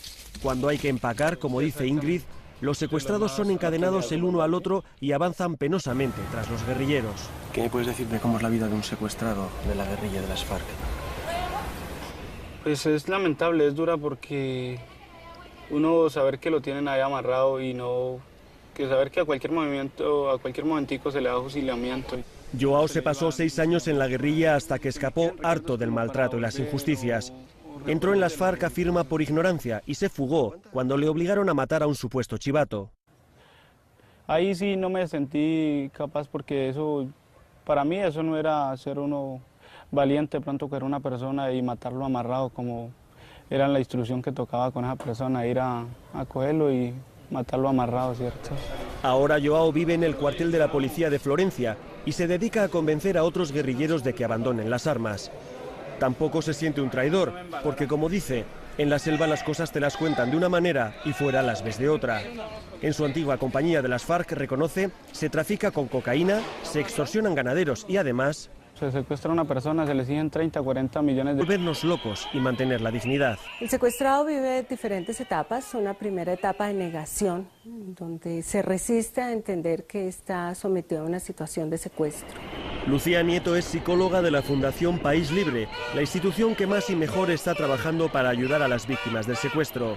Cuando hay que empacar, como dice Ingrid, los secuestrados son encadenados el uno al otro y avanzan penosamente tras los guerrilleros. ¿Qué me puedes decir de cómo es la vida de un secuestrado de la guerrilla de las FARC? Pues es lamentable, es dura porque uno saber que lo tienen ahí amarrado y no, que saber que a cualquier movimiento, a cualquier momentico se le da fusilamiento. Joao se pasó 6 años en la guerrilla hasta que escapó harto del maltrato y las injusticias. Entró en las FARC, afirma, por ignorancia y se fugó cuando le obligaron a matar a un supuesto chivato. Ahí sí no me sentí capaz porque eso, para mí eso no era ser uno valiente, pronto que era una persona y matarlo amarrado como era la instrucción que tocaba con esa persona, ir a cogerlo y matarlo amarrado, ¿cierto? Ahora Joao vive en el cuartel de la policía de Florencia y se dedica a convencer a otros guerrilleros de que abandonen las armas. Tampoco se siente un traidor, porque como dice, en la selva las cosas te las cuentan de una manera y fuera las ves de otra. En su antigua compañía de las FARC, reconoce, se trafica con cocaína, se extorsionan ganaderos y además se secuestra a una persona, se le exigen 30, 40 millones de... Volvernos locos y mantener la dignidad. El secuestrado vive diferentes etapas. Una primera etapa de negación, donde se resiste a entender que está sometido a una situación de secuestro. Lucía Nieto es psicóloga de la Fundación País Libre, la institución que más y mejor está trabajando para ayudar a las víctimas del secuestro.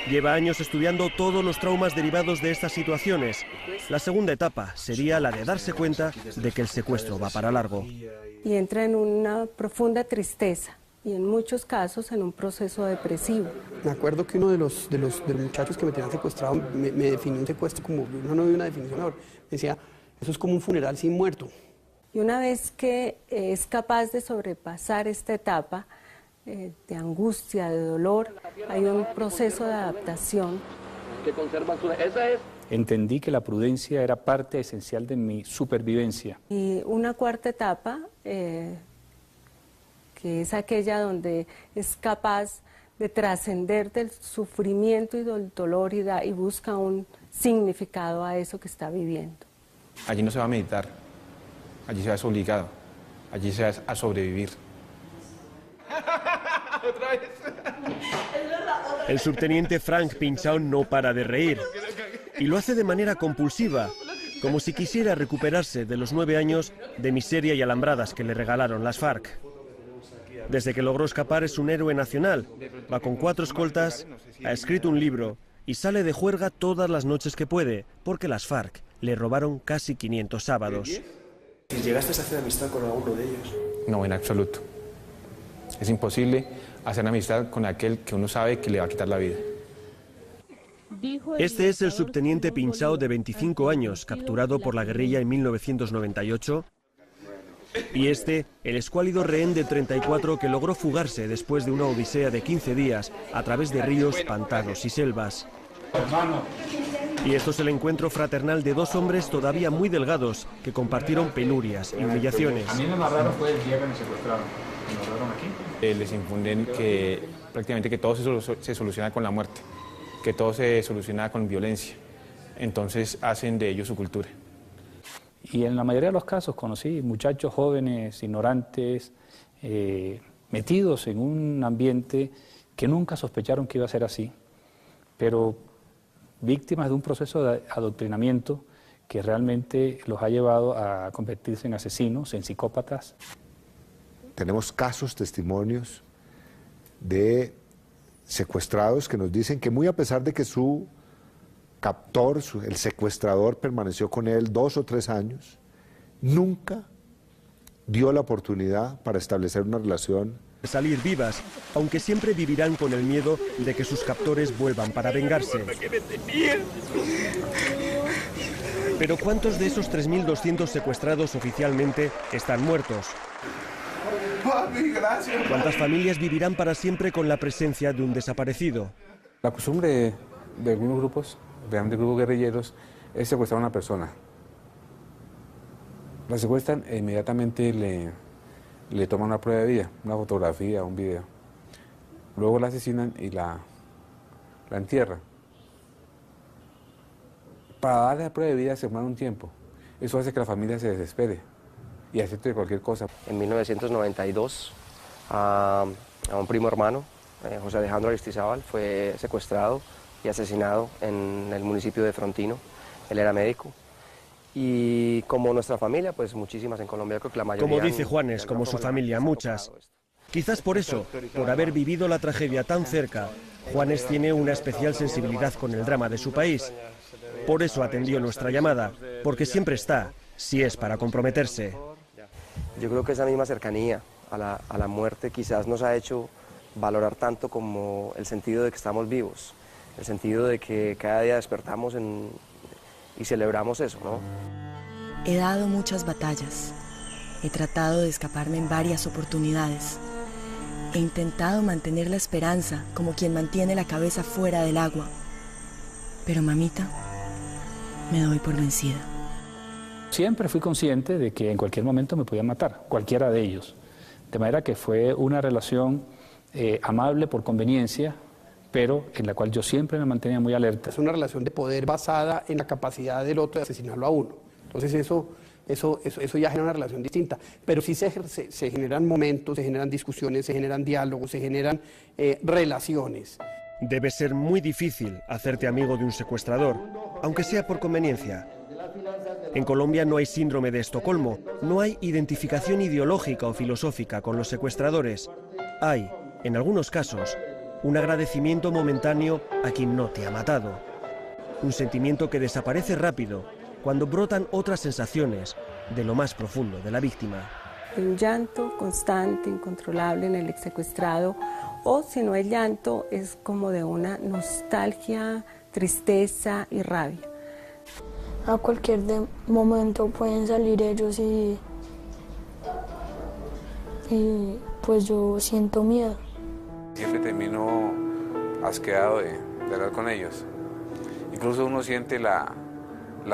Lleva años estudiando todos los traumas derivados de estas situaciones. La segunda etapa sería la de darse cuenta de que el secuestro va para largo. Y entra en una profunda tristeza y en muchos casos en un proceso depresivo. Me acuerdo que uno de los muchachos que me tenían secuestrado me definió un secuestro como, no vi una definición ahora, me decía, eso es como un funeral sin muerto. Y una vez que es capaz de sobrepasar esta etapa, de angustia, de dolor, hay un proceso de adaptación. Entendí que la prudencia era parte esencial de mi supervivencia. Y una cuarta etapa, que es aquella donde es capaz de trascender del sufrimiento y del dolor y busca un significado a eso que está viviendo. Allí no se va a meditar, allí se va a ser obligado, allí se va a sobrevivir. El subteniente Frank Pinchao no para de reír y lo hace de manera compulsiva, como si quisiera recuperarse de los 9 años de miseria y alambradas que le regalaron las FARC. Desde que logró escapar es un héroe nacional, va con 4 escoltas, ha escrito un libro y sale de juerga todas las noches que puede, porque las FARC le robaron casi 500 sábados. ¿Llegaste a hacer amistad con alguno de ellos? No, en absoluto. Es imposible hacer amistad con aquel que uno sabe que le va a quitar la vida. Este es el subteniente Pinchao de 25 años, capturado por la guerrilla en 1998. Y este, el escuálido rehén de 34 que logró fugarse después de una odisea de 15 días a través de ríos, pantanos y selvas. Hermano, Y esto es el encuentro fraternal de dos hombres todavía muy delgados que compartieron penurias y humillaciones. A mí lo más raro fue el día que me secuestraron. Me mandaron aquí. Les infunden que prácticamente que todo se soluciona con la muerte, que todo se soluciona con violencia. Entonces hacen de ellos su cultura. Y en la mayoría de los casos conocí muchachos jóvenes, ignorantes, metidos en un ambiente que nunca sospecharon que iba a ser así, pero víctimas de un proceso de adoctrinamiento que realmente los ha llevado a convertirse en asesinos, en psicópatas. Tenemos casos, testimonios de secuestrados que nos dicen que muy a pesar de que su captor, el secuestrador, permaneció con él 2 o 3 años, nunca dio la oportunidad para establecer una relación. Salir vivas, aunque siempre vivirán con el miedo de que sus captores vuelvan para vengarse. Pero ¿cuántos de esos 3.200 secuestrados oficialmente están muertos? ¿Cuántas familias vivirán para siempre con la presencia de un desaparecido? La costumbre de algunos grupos, de grupos guerrilleros, es secuestrar a una persona. La secuestran e inmediatamente le toman una prueba de vida, una fotografía, un video. Luego la asesinan y la entierran. Para darle la prueba de vida se demora un tiempo. Eso hace que la familia se desespere y acepte cualquier cosa. En 1992, a un primo hermano, José Alejandro Aristizábal, fue secuestrado y asesinado en el municipio de Frontino. Él era médico. Y como nuestra familia, pues muchísimas en Colombia, creo que la mayoría... Como dice Juanes, como su familia, muchas. Quizás por eso, por haber vivido la tragedia tan cerca, Juanes tiene una especial sensibilidad con el drama de su país. Por eso atendió nuestra llamada, porque siempre está, si es para comprometerse. Yo creo que esa misma cercanía a la muerte quizás nos ha hecho valorar tanto como el sentido de que estamos vivos, el sentido de que cada día despertamos y celebramos eso, ¿no? He dado muchas batallas, he tratado de escaparme en varias oportunidades, he intentado mantener la esperanza como quien mantiene la cabeza fuera del agua, pero mamita, me doy por vencida. Siempre fui consciente de que en cualquier momento me podían matar, cualquiera de ellos, de manera que fue una relación amable por conveniencia, pero en la cual yo siempre me mantenía muy alerta. Es una relación de poder basada en la capacidad del otro de asesinarlo a uno. Entonces eso ya genera una relación distinta. Pero sí se generan momentos, se generan discusiones, se generan diálogos, se generan relaciones. Debe ser muy difícil hacerte amigo de un secuestrador, aunque sea por conveniencia. En Colombia no hay síndrome de Estocolmo, no hay identificación ideológica o filosófica con los secuestradores. Hay, en algunos casos, un agradecimiento momentáneo a quien no te ha matado. Un sentimiento que desaparece rápido cuando brotan otras sensaciones de lo más profundo de la víctima. Un llanto constante, incontrolable en el ex secuestrado, o si no hay llanto, es como de una nostalgia, tristeza y rabia. A cualquier momento pueden salir ellos y pues yo siento miedo. Siempre termino asqueado de hablar con ellos. Incluso uno siente la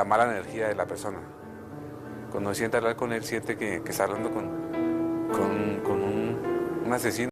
mala energía de la persona. Cuando siente hablar con él, siente que está hablando con un asesino.